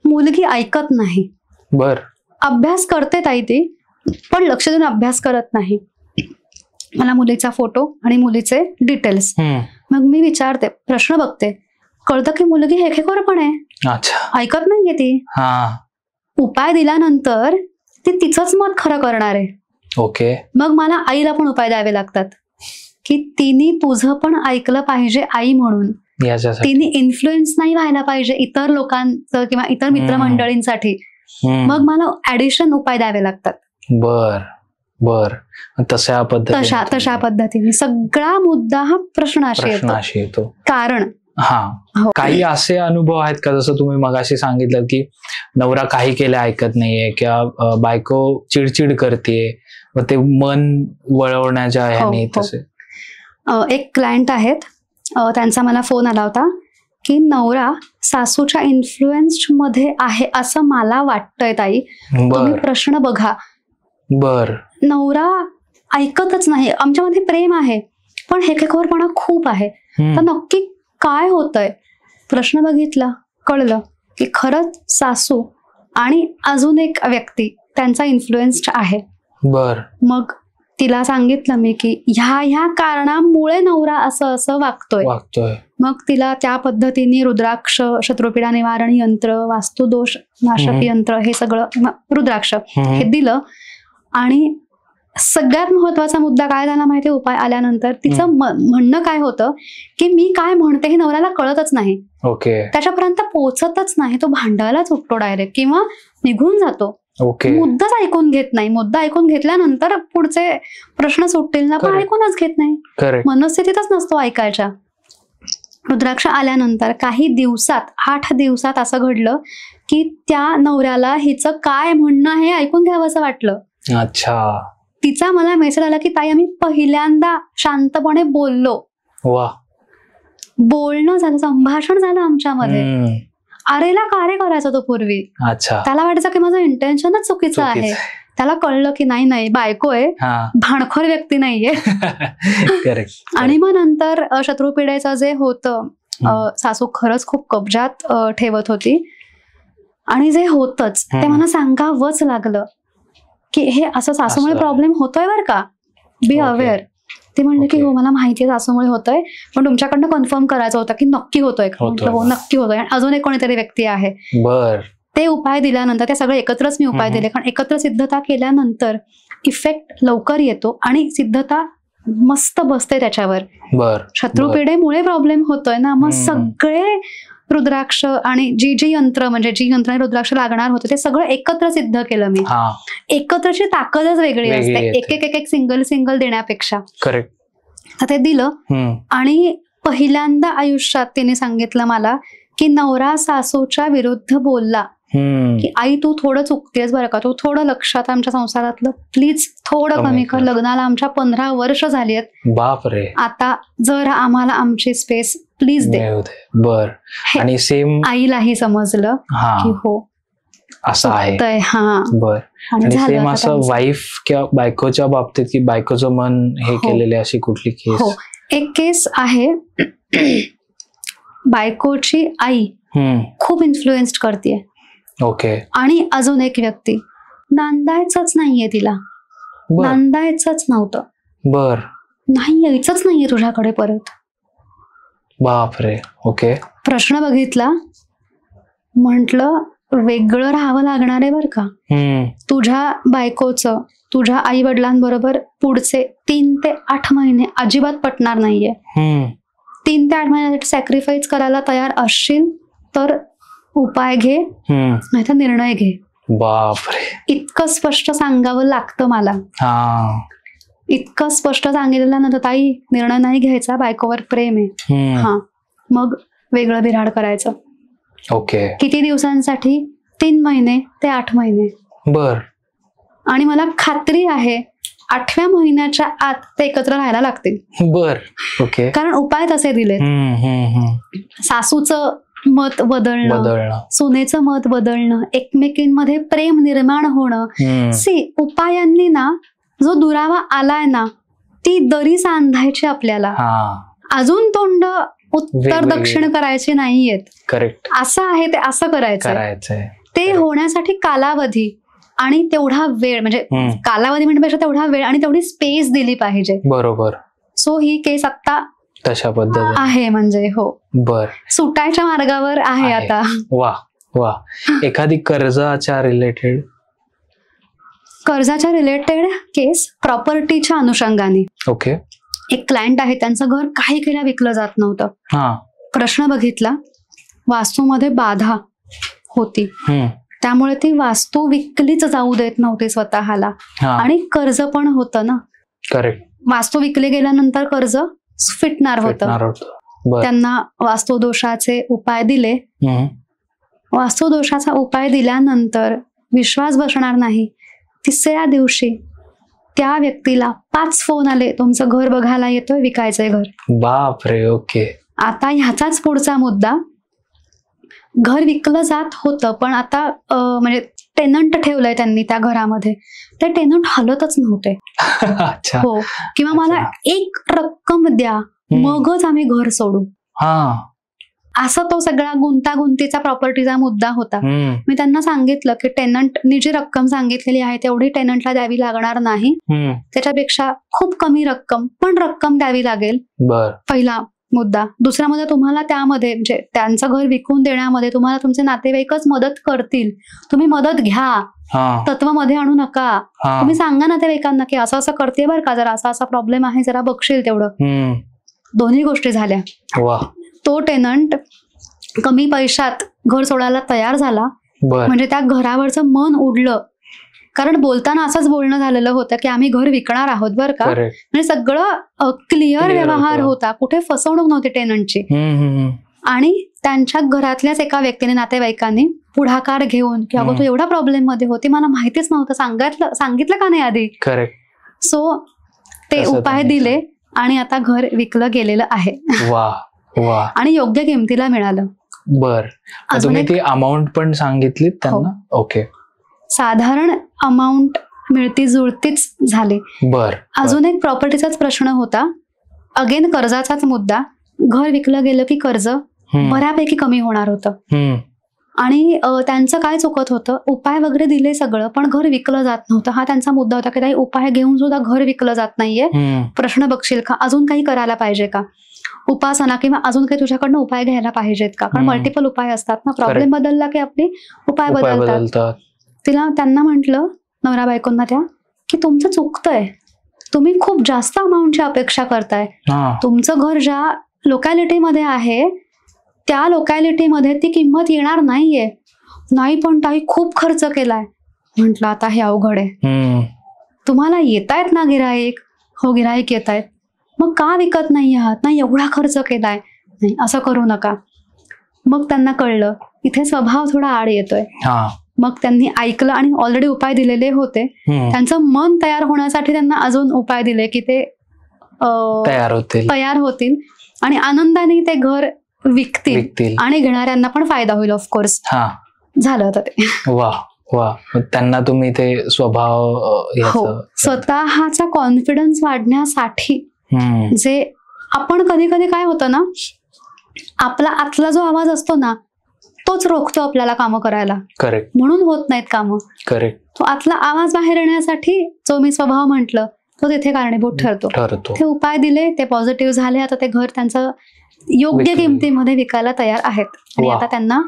मुलगी ऐकत नाही, अभ्यास करते ताई ती, पण लक्ष देऊन अभ्यास करत नाही. मला मुलीचा फोटो आणि मुलीचे डिटेल्स, मग मी विचारते, प्रश्न बघते, कळतं की मुलगी हेखेखोर पण आहे, ऐकत नाहीये ती. उपाय दिल्यानंतर ती तिचंच मत खरं करणार आहे. मग मला आईला पण उपाय द्यावे लागतात की तिने तुझं पण ऐकलं पाहिजे आई म्हणून, तिने इन्फ्लुएन्स नाही व्हायला पाहिजे इतर लोकांचं किंवा इतर मित्रमंडळींसाठी. मग मला ऍडिशन उपाय द्यावे लागतात. तशा पद्धतीने सगळा मुद्दा हा प्रश्नाशी येतो. कारण काही असे अनुभव आहेत का, जसं तुम्ही मगाशी सांगितलं की नवरा काही केलं ऐकत नाहीये किंवा बायको चिडचिड करतेय, मग ते मन वळवण्याच्या ह्याने तसे? एक क्लायंट आहेत, त्यांचा मला फोन आला होता की नवरा सासूच्या इन्फ्लुएन्स मध्ये आहे असं मला वाटतंय ताई, तुम्ही प्रश्न बघा. नवरा ऐकतच नाही, आमच्यामध्ये प्रेम आहे पण हेखेखोरपणा खूप आहे, तर नक्की काय होतंय? प्रश्न बघितला, कळलं की खरंच सासू आणि अजून एक व्यक्ती त्यांचा इन्फ्लुएन्स्ड आहे. मग तिला सांगितलं मी की ह्या कारणामुळे नवरा असं असं वागतोय. मग तिला त्या पद्धतीने रुद्राक्ष, शत्रुपीडा निवारण यंत्र, वास्तुदोष नाशक यंत्र, हे सगळं रुद्राक्ष हे दिलं. आणि सगळ्यात महत्वाचा मुद्दा काय झाला माहितीये उपाय आल्यानंतर, तिचं म्हणणं काय होतं की मी काय म्हणते हे नवऱ्याला कळतच नाही. त्याच्यापर्यंत पोहोचतच नाही. तो भांडायलाच उठतो डायरेक्ट किंवा निघून जातो. मुद्दाच ऐकून घेत नाही. मुद्दा ऐकून घेतल्यानंतर पुढचे प्रश्न सुटतील ना, पण ऐकूनच घेत नाही. मनस्थितीतच नसतो ऐकायच्या. रुद्राक्ष आल्यानंतर काही दिवसात, 8 दिवसात असं घडलं की त्या नवऱ्याला हिचं काय म्हणणं हे ऐकून घ्यावंसं वाटलं. अच्छा. तिचा मला मेसेज आला की ताई आम्ही पहिल्यांदा शांतपणे बोललो. बोलणं झालं, संभाषण झालं आमच्यामध्ये. अरेला कार्य करायचा तो पूर्वी. त्याला वाटायचं की माझं इंटेन्शनच चुकीचं आहे. त्याला कळलं की नाही बायको आहे, भाणखोर व्यक्ती नाहीये. आणि मग नंतर शत्रुपीडेचं जे होतं, सासू खरंच खूप कब्जात ठेवत होती आणि जे होतच ते मला सांगावंच लागलं की हे असं सासूमुळे प्रॉब्लेम होतोय बरं का, बी अवेअर. ते म्हणले की हो मला माहिती आहे सासूमुळे होतोय, पण तुमच्याकडनं कन्फर्म करायचं होतं की नक्की होतोय का. म्हटलं हो नक्की होतोय. आणि अजून एक कोणीतरी व्यक्ती आहे. ते उपाय दिल्यानंतर, ते सगळे एकत्रच मी उपाय दिले, कारण एकत्र सिद्धता केल्यानंतर इफेक्ट लवकर येतो आणि सिद्धता मस्त बसते त्याच्यावर. शत्रुपीडेमुळे प्रॉब्लेम होतोय ना, मग सगळे रुद्राक्ष आणि जी यंत्र म्हणजे जी यंत्र आणि रुद्राक्ष लागणार होते ते सगळं एकत्र सिद्ध केलं मी. एकत्रची ताकदच वेगळी असते, एक सिंगल देण्यापेक्षा. तर ते दिलं. आणि पहिल्यांदा आयुष्यात तिने सांगितलं मला की नवरा सासूच्या विरुद्ध बोलला की आई तू थोडं चुकतेस बरं का, तू थोडं लक्षात आमच्या संसारातलं प्लीज थोडं कमी कर. लग्नाला आमच्या 15 वर्ष झाली आहेत. बापरे. आता जरा आम्हाला आमची स्पेस प्लीज दे. आणि सेम आईलाही समजलं की हो असं आहे. आणि सेम असं वाईफ किंवा बायकोच्या बाबतीत की बायकोचं मन हे केलेले अशी कुठली केस? हो, एक केस आहे. बायकोची आई खूप इन्फ्लुएन्स्ड करते. आणि अजून एक व्यक्ती, नांदायचंच नाहीये तिला, नांदायचंच नव्हतं, नाही यायचंच नाहीये तुझ्याकडे परत. बापरे. प्रश्न बघितला, म्हंटल वेगळं राहावं लागणार आहे बर का. तुझ्या बायकोचं तुझ्या आई वडिलांबरोबर पुढचे 3 ते 8 महिने अजिबात पटणार नाहीये. 3 ते 8 महिन्यासाठी सॅक्रिफाईस करायला तयार असशील तर उपाय घे, नाहीतर निर्णय घे. बापरे. इतकं स्पष्ट सांगावं लागतं मला. इतकं स्पष्ट सांगितल्यानंतर ताई निर्णय नाही घ्यायचा, बायकोवर प्रेम आहे. मग वेगळं बिराड करायचं. किती दिवसांसाठी? 3 महिने ते 8 महिने. आणि मला खात्री आहे 8व्या महिन्याच्या आत ते एकत्र राहायला लागतील. कारण उपाय तसे दिले. सासूचं मत बदलणं, सुनेचं मत बदलणं, एकमेकींमध्ये प्रेम निर्माण होणं. उपायांनी ना जो दुरावा आलाय ना ती दरी सांधायची आपल्याला. अजून तोंड उत्तर दक्षिण करायचे नाहीयेत. असं आहे ते असं करायचं. ते होण्यासाठी कालावधी आणि तेवढा वेळ, म्हणजे कालावधी म्हणण्यापेक्षा तेवढा वेळ आणि तेवढी स्पेस दिली पाहिजे. सो ही केस आता तशा पद्धती आहे. म्हणजे हो सुटायच्या मार्गावर आहे आता. वा. एखादी कर्जाच्या रिलेटेड केस प्रॉपर्टीच्या अनुषंगाने. एक क्लायंट आहे, त्यांचं घर काही केल्या विकलं जात नव्हतं. प्रश्न बघितला, वास्तूमध्ये बाधा होती, त्यामुळे ती वास्तू विकलीच जाऊ देत नव्हती स्वतःला. आणि कर्ज पण होतं ना. वास्तू विकली गेल्यानंतर कर्ज फिटणार होतं. त्यांना वास्तुदोषाचे उपाय दिले. वास्तुदोषाचा उपाय दिल्यानंतर विश्वास बसणार नाही, 3ऱ्या दिवशी त्या व्यक्तीला 5 फोन आले, तुमचं घर बघायला येतोय, विकायचंय घर. बापरे. आता ह्याचाच पुढचा मुद्दा, घर विकलं जात होतं पण आता म्हणजे टेनंट ठेवलंय त्यांनी त्या घरामध्ये, ते टेनंट हलतच नव्हते. हो, किंवा मला एक रक्कम द्या मगच आम्ही घर सोडू. असा तो सगळा गुंतागुंतीचा प्रॉपर्टीचा मुद्दा होता. मी त्यांना सांगितलं की टेनंटनी जी रक्कम सांगितलेली आहे तेवढी टेनंटला द्यावी लागणार नाही, त्याच्यापेक्षा खूप कमी रक्कम पण रक्कम द्यावी लागेल. पहिला मुद्दा. दुसरा मुद्दा, तुम्हाला त्यामध्ये म्हणजे त्यांचं घर विकून देण्यामध्ये तुम्हाला तुमचे नातेवाईकच मदत करतील, तुम्ही मदत घ्या, तत्व मध्ये आणू नका. तुम्ही सांगा नातेवाईकांना की असं असं करते बरं का, जरा असा असा प्रॉब्लेम आहे, जरा बघशील तेवढं. दोन्ही गोष्टी झाल्या. तो टेनंट कमी पैशात घर सोडायला तयार झाला. म्हणजे त्या घरावरचं मन उडलं, कारण बोलताना असंच बोलणं झालेलं होतं की आम्ही घर विकणार आहोत बरं का. म्हणजे सगळं क्लिअर व्यवहार होता, कुठे फसवणूक नव्हती टेनंटची. आणि त्यांच्या घरातल्याच एका व्यक्तीने, नातेवाईकांनी पुढाकार घेऊन की अगं तू एवढा प्रॉब्लेम मध्ये होती, मला माहितीच नव्हतं, सांगितलं का नाही आधी. सो ते उपाय दिले आणि आता घर विकलं गेलेलं आहे. आणि योग्य किमतीला मिळालं. तुम्ही ती अमाऊंट पण सांगितली त्यांना? ओके. साधारण अमाऊंट मिळती जुळतीच झाली. अजून एक प्रॉपर्टीचाच प्रश्न होता, अगेन कर्जाचाच मुद्दा. घर विकलं गेलं की कर्ज बऱ्यापैकी कमी होणार होतं. आणि त्यांचं काय चुकत होतं, उपाय वगैरे दिले सगळं पण घर विकलं जात नव्हतं. हा त्यांचा मुद्दा होता की काही उपाय घेऊन सुद्धा घर विकलं जात नाहीये, प्रश्न बघशील का, अजून काही करायला पाहिजे का, उपासना किंवा अजून काही तुझ्याकडनं उपाय घ्यायला पाहिजेत का, कारण मल्टिपल उपाय असतात ना. प्रॉब्लेम बदलला की आपले उपाय बदलतात. त्यांना म्हटलं, नवरा बायकोंना त्या, की तुमचं चुकतंय, तुम्ही खूप जास्त अमाऊंटची अपेक्षा करताय. तुमचं घर ज्या लोकॅलिटीमध्ये आहे त्या लोकॅलिटीमध्ये ती किंमत येणार नाहीये. नाही पण ताई खूप खर्च केलाय. म्हटलं आता हे अवघड आहे. तुम्हाला येतायत ना गिराईक? हो गिराईक येतायत. मग का विकत नाही आहात? नाही एवढा खर्च केलाय. नाही असं करू नका. मग त्यांना कळलं इथे स्वभाव थोडा आड येतोय. मग त्यांनी ऐकलं आणि ऑलरेडी उपाय दिलेले होते. त्यांचं मन तयार होण्यासाठी त्यांना अजून उपाय दिले की ते तयार होतील आणि आनंदाने ते घर विकतील आणि घेणाऱ्यांना पण फायदा होईल. ऑफकोर्स झालं होतं ते. वा. त्यांना तुम्ही ते स्वभाव, स्वतःचा कॉन्फिडन्स वाढण्यासाठी जे आपण कधी कधी काय होतं ना, आपला आतला जो आवाज असतो ना तोच रोखतो आपल्याला कामं करायला. म्हणून होत नाहीत कामं. तो आतला आवाज बाहेर येण्यासाठी जो मी स्वभाव म्हटलं तो तिथे कारणीभूत ठरतो. ते उपाय दिले, ते पॉझिटिव्ह झाले. आता ते घर त्यांचं योग्य किमतीमध्ये विकायला तयार आहेत आणि आता त्यांना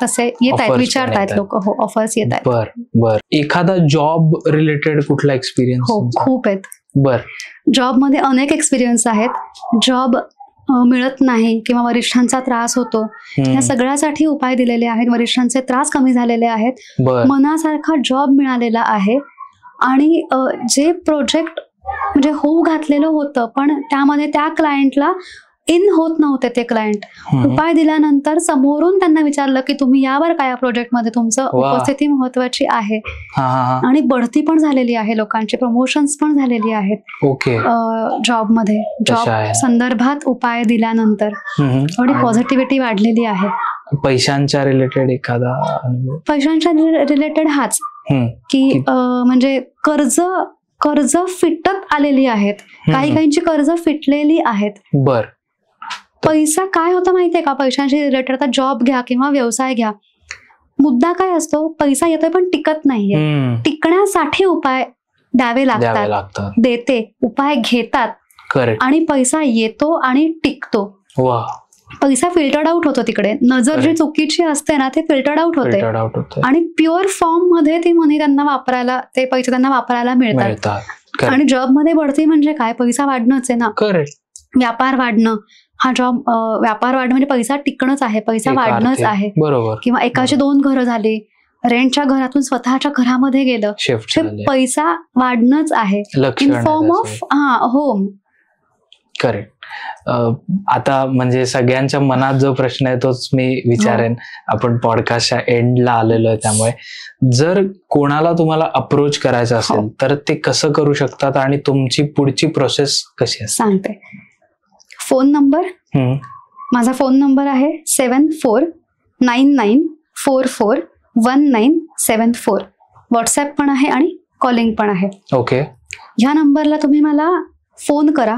तसे येत आहेत, विचारतायत लोक. हो, ऑफर्स येत आहेत. एखादा जॉब रिलेटेड कुठला एक्सपिरियन्स? हो, खूप आहेत. जॉब मध्ये अनेक एक्सपिरियन्स आहेत. जॉब मिळत नाही किंवा वरिष्ठांचा त्रास होतो, या सगळ्यासाठी उपाय दिलेले आहेत. वरिष्ठांचे त्रास कमी झालेले आहेत, मनासारखा जॉब मिळालेला आहे आणि जे प्रोजेक्ट म्हणजे होऊ घातलेलं होतं पण त्यामध्ये त्या क्लायंटला इन होत नव्हते ते क्लायंट. उपाय दिल्यानंतर समोरून त्यांना विचारलं की तुम्ही यावर काय, या प्रोजेक्टमध्ये तुमचं उपस्थिती महत्वाची आहे. आणि बढती पण झालेली आहे, लोकांची प्रमोशन्स पण झालेली आहेत जॉबमध्ये. जॉब संदर्भात उपाय दिल्यानंतर थोडी पॉझिटिव्हिटी वाढलेली आहे. पैशांच्या रिलेटेड एखादा? पैशांच्या रिलेटेड हाच की म्हणजे कर्ज फिटत आलेली आहेत, काही काहींची कर्ज फिटलेली आहेत. पैसा काय होतं माहितीये का, पैशांशी रिलेटेड आता जॉब घ्या किंवा व्यवसाय घ्या, मुद्दा काय असतो, पैसा येतोय पण टिकत नाहीये. टिकण्यासाठी उपाय द्यावे लागतात. देते उपाय घेतात आणि पैसा येतो आणि टिकतो. पैसा फिल्टर्ड आउट होतो तिकडे. नजर जी चुकीची असते ना ते फिल्टर्ड आउट होते आणि प्युअर फॉर्म मध्ये ती मनी त्यांना वापरायला, ते पैसे त्यांना वापरायला मिळतात. आणि जॉब मध्ये बढती म्हणजे काय, पैसा वाढणंच आहे ना. व्यापार वाढणं, हा जॉब व्यापार वाढणं म्हणजे पैसा टिकणंच आहे, पैसा वाढणंच आहे. किंवा एकाची 2 घरं झाली, रेंटच्या घरातून स्वतःच्या घरामध्ये गेलं, पैसा वाढणंच आहे in form of home. Correct. आता म्हणजे सगळ्यांच्या मनात जो प्रश्न आहे तोच मी विचारेन. आपण पॉडकास्टच्या एंडला आलेलो आहे, त्यामुळे जर कोणाला तुम्हाला अप्रोच करायचं असेल तर ते कसं करू शकतात आणि तुमची पुढची प्रोसेस कशी आहे सांगते. फोन नंबर, माझा फोन नंबर आहे 7499441974. व्हॉट्सअप पण आहे आणि कॉलिंग पण आहे. ओके. ह्या नंबरला तुम्ही मला फोन करा.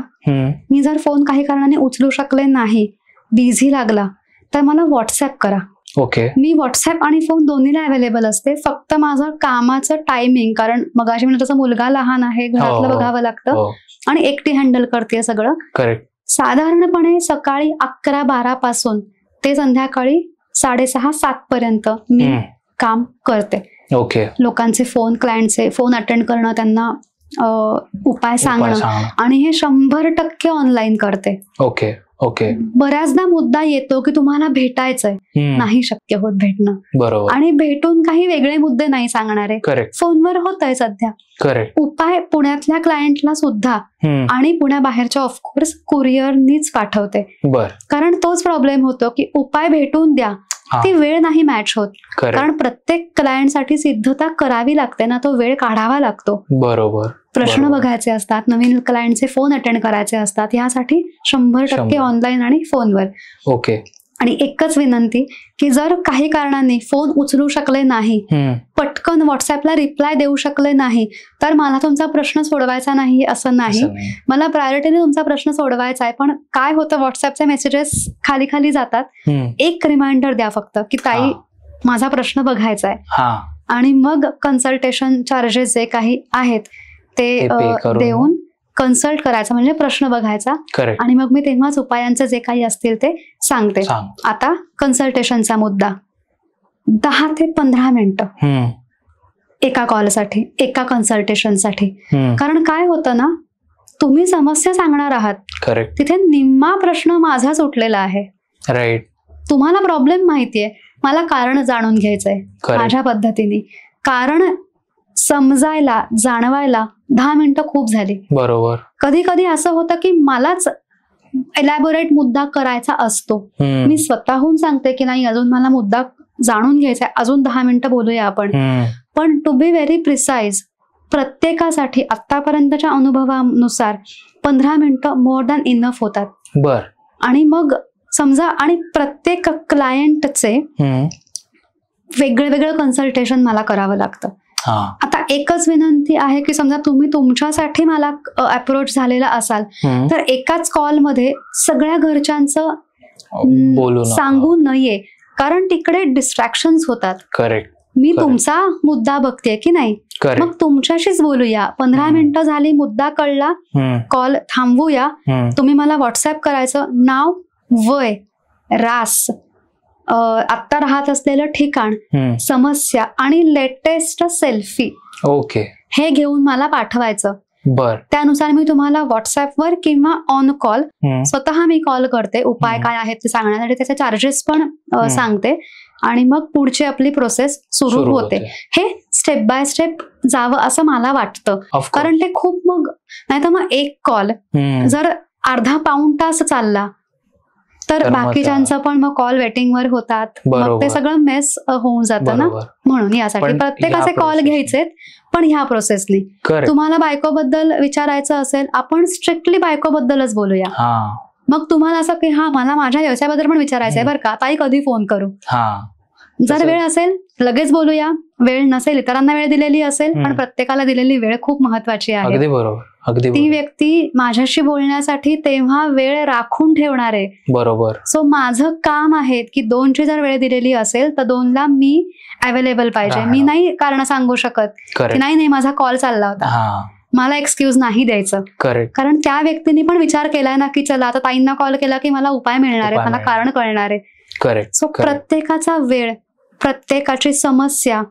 मी जर फोन काही कारणाने उचलू शकले नाही, बिझी लागला, तर मला व्हॉट्सअप करा. ओके. मी व्हॉट्सअप आणि फोन दोन्हीला अवेलेबल असते. फक्त माझं कामाचं टायमिंग, कारण मगाशी म्हणजे तसं मुलगा लहान आहे, घरातलं बघावं लागतं आणि एकटी हँडल करते सगळं. करेक्ट. साधारणपणे सकाळी 11-12 पासून ते संध्याकाळी 6:30-7 पर्यंत मी काम करते. ओके. लोकांचे फोन, क्लायंटचे फोन अटेंड करणं, त्यांना उपाय सांगणं आणि हे 100% ऑनलाईन करते. ओके. ओके. बऱ्याचदा मुद्दा येतो की तुम्हाला भेटायचंय, नाही शक्य होत भेटणं. बरोबर. आणि भेटून काही वेगळे मुद्दे नाही सांगणारे. करेक्ट. फोनवर होत आहे सध्या. करेक्ट. उपाय पुण्यातल्या क्लायंटला सुद्धा आणि पुण्याबाहेरच्या ऑफकोर्स कुरिअरनीच पाठवते. बर. कारण तोच प्रॉब्लेम होतो की उपाय भेटून द्या, ती वेळ नाही मॅच होत. कारण प्रत्येक क्लायंटसाठी सिद्धता करावी लागते ना, तो वेळ काढावा लागतो. बरोबर. प्रश्न बघायचे असतात, नवीन क्लायंटचे फोन अटेंड करायचे असतात, यासाठी 100% ऑनलाईन आणि फोनवर. ओके. आणि एकच विनंती की जर काही कारणांनी फोन उचलू शकले नाही, पटकन व्हॉट्सअपला रिप्लाय देऊ शकले नाही, तर मला तुमचा प्रश्न सोडवायचा नाही असं नाही. मला प्रायोरिटीने तुमचा प्रश्न सोडवायचा आहे. पण काय होतं, व्हॉट्सअपचे मेसेजेस खाली खाली जातात. एक रिमाइंडर द्या फक्त की ताई माझा प्रश्न बघायचा आहे, आणि मग कन्सल्टेशन चार्जेस जे काही आहेत ते देऊन कन्सल्ट करायचा, म्हणजे प्रश्न बघायचा. आणि मग मी तेव्हाच उपायांचे जे काही असतील ते सांगते. आता कन्सल्टेशनचा मुद्दा, 10 ते 15 मिनिटं एका कॉलसाठी, एका कन्सल्टेशनसाठी. कारण काय होतं ना, तुम्ही समस्या सांगणार आहात, तिथे निम्मा प्रश्न माझा सुटलेला आहे. राईट. तुम्हाला प्रॉब्लेम माहितीये, मला कारण जाणून घ्यायचंय माझ्या पद्धतीने. कारण समजायला, जाणवायला 10 मिनिटं खूप झाली. बरोबर. कधी कधी असं होतं की मलाच एलॅबोरेट मुद्दा करायचा असतो. मी स्वतःहून सांगते की नाही, अजून मला मुद्दा जाणून घ्यायचा आहे, अजून 10 मिनिटं बोलूया आपण. पण टू बी व्हेरी प्रिसाइज, प्रत्येकासाठी आतापर्यंतच्या अनुभवानुसार 15 मिनिटं मोर दॅन इनफ होतात. बर. आणि मग समजा, आणि प्रत्येक क्लायंटचे वेगळं वेगळं कन्सल्टेशन मला करावं लागतं. आता एकच विनंती आहे की समजा तुम्ही तुमच्यासाठी मला अप्रोच झालेला असाल, तर एकाच कॉलमध्ये सगळ्या घरच्यांचं सांगू नये, कारण तिकडे डिस्ट्रॅक्शन्स होतात. करेक्ट. मी तुमचा मुद्दा बघते की नाही, मग तुमच्याशीच बोलूया. 15 मिनिटं झाली, मुद्दा कळला, कॉल थांबवूया. तुम्ही मला व्हॉट्सअप करायचं, नाव, वय, रास, आत्ता राहत असलेलं ठिकाण, समस्या आणि लेटेस्ट सेल्फी. ओके. हे घेऊन मला पाठवायचं. बर. त्यानुसार मी तुम्हाला व्हॉट्सअपवर किंवा ऑन कॉल स्वतः मी कॉल करते, उपाय काय आहेत ते सांगण्यासाठी, त्याचे चार्जेस पण सांगते, आणि मग पुढची आपली प्रोसेस सुरू होते. हे स्टेप बाय स्टेप जावं असं मला वाटतं. कारण ते खूप, मग नाही तर मग एक कॉल जर अर्धा पाऊण तास चालला तर बाकीच्यांचं पण मग कॉल वेटिंगवर होतात, मग ते सगळं मेस होऊन जातं ना. म्हणून यासाठी प्रत्येकाचे कॉल घ्यायचे, पण ह्या प्रोसेसने. तुम्हाला बायकोबद्दल विचारायचं असेल, आपण स्ट्रिक्टली बायकोबद्दलच बोलूया. मग तुम्हाला असं की मला माझ्या व्यवसायाबद्दल पण विचारायचंय बरं का, ताई कधी फोन करू. जर वेळ असेल लगेच बोलूया, वेळ नसेल, इतरांना वेळ दिलेली असेल, पण प्रत्येकाला दिलेली वेळ खूप महत्वाची आहे. अगदी बरोबर. ती व्यक्ती माझ्याशी बोलण्यासाठी तेव्हा वेळ राखून ठेवणार आहे. बरोबर. सो माझं काम आहे की 2ची जर वेळ दिलेली असेल तर 2ला मी अवेलेबल पाहिजे. मी नाही कारण सांगू शकत की नाही माझा कॉल चालला होता, मला एक्सक्यूज नाही द्यायचं. कारण त्या व्यक्तीने पण विचार केलाय ना की चला आता ताईंना कॉल केला की मला उपाय मिळणार आहे, मला कारण कळणार आहे. सो प्रत्येकाचा वेळ, प्रत्येकाची समस्या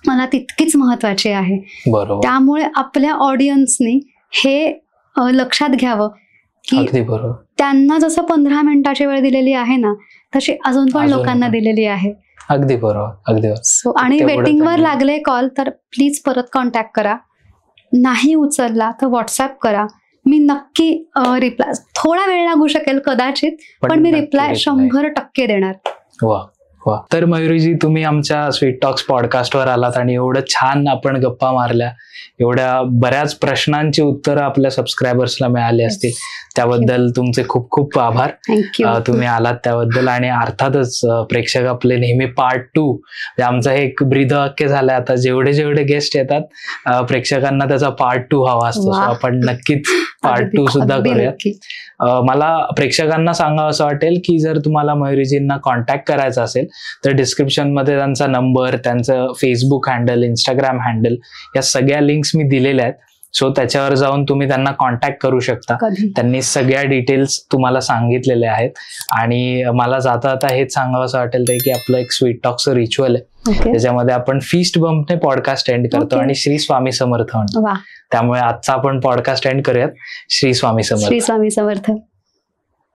मला तितकीच महत्वाची आहे. त्यामुळे आपल्या ऑडियन्सनी हे लक्षात घ्यावं की त्यांना जसं 15 मिनिटाची वेळ दिलेली आहे ना, तशी अजून पण लोकांना दिलेली आहे. अगदी बरोबर. अगदी बरोबर. आणि वेटिंगवर लागले कॉल तर प्लीज परत कॉन्टॅक्ट करा. नाही उचलला तर व्हॉट्सअप करा, मी नक्की रिप्लाय, थोडा वेळ लागू शकेल कदाचित, पण मी रिप्लाय 100% देणार. वा वा. तर मयुरीजी, तुम्ही आमच्या स्वीट टॉक्स पॉडकास्टवर आलात आणि एवढं छान आपण गप्पा मारल्या, एवढ्या बऱ्याच प्रश्नांची उत्तरं आपल्या सबस्क्रायबर्सला मिळाली असतील, त्याबद्दल तुमचे खूप खूप आभार. तुम्ही आलात त्याबद्दल. आणि अर्थातच प्रेक्षक आपले नेहमी पार्ट 2, आमचं हे एक ब्रीदवाक्य झालंय आता, जेवढे जेवढे गेस्ट येतात प्रेक्षकांना त्याचा पार्ट 2 हवा असतो. आपण नक्कीच पार्ट 2 सुद्धा अगदी करूया. नक्की. मला प्रेक्षकांना सांगावं असं वाटेल की जर तुम्हाला मयुरीजींना कॉन्टॅक्ट करायचा असेल तर डिस्क्रिप्शन मध्ये त्यांचा नंबर, त्यांचं फेसबुक हँडल, इंस्टाग्राम हँडल या सगळ्या लिंक्स मी दिलेल्या आहेत. सो त्याच्यावर जाऊन तुम्ही त्यांना कॉन्टॅक्ट करू शकता. कधी त्यांनी सगळ्या डिटेल्स तुम्हाला सांगितलेले आहेत. आणि मला जाता जाता हेच सांगावं असं वाटेल की आपलं एक स्वीट टॉकचं रिच्युअल आहे, ओके त्याच्यामध्ये आपण फिस्ट बंपने पॉडकास्ट एंड करतो Okay. आणि श्री स्वामी समर्थ म्हणतो. वा त्यामुळे आजचा आपण पॉडकास्ट एंड करूयात. श्री स्वामी समर्थ. श्री स्वामी समर्थ.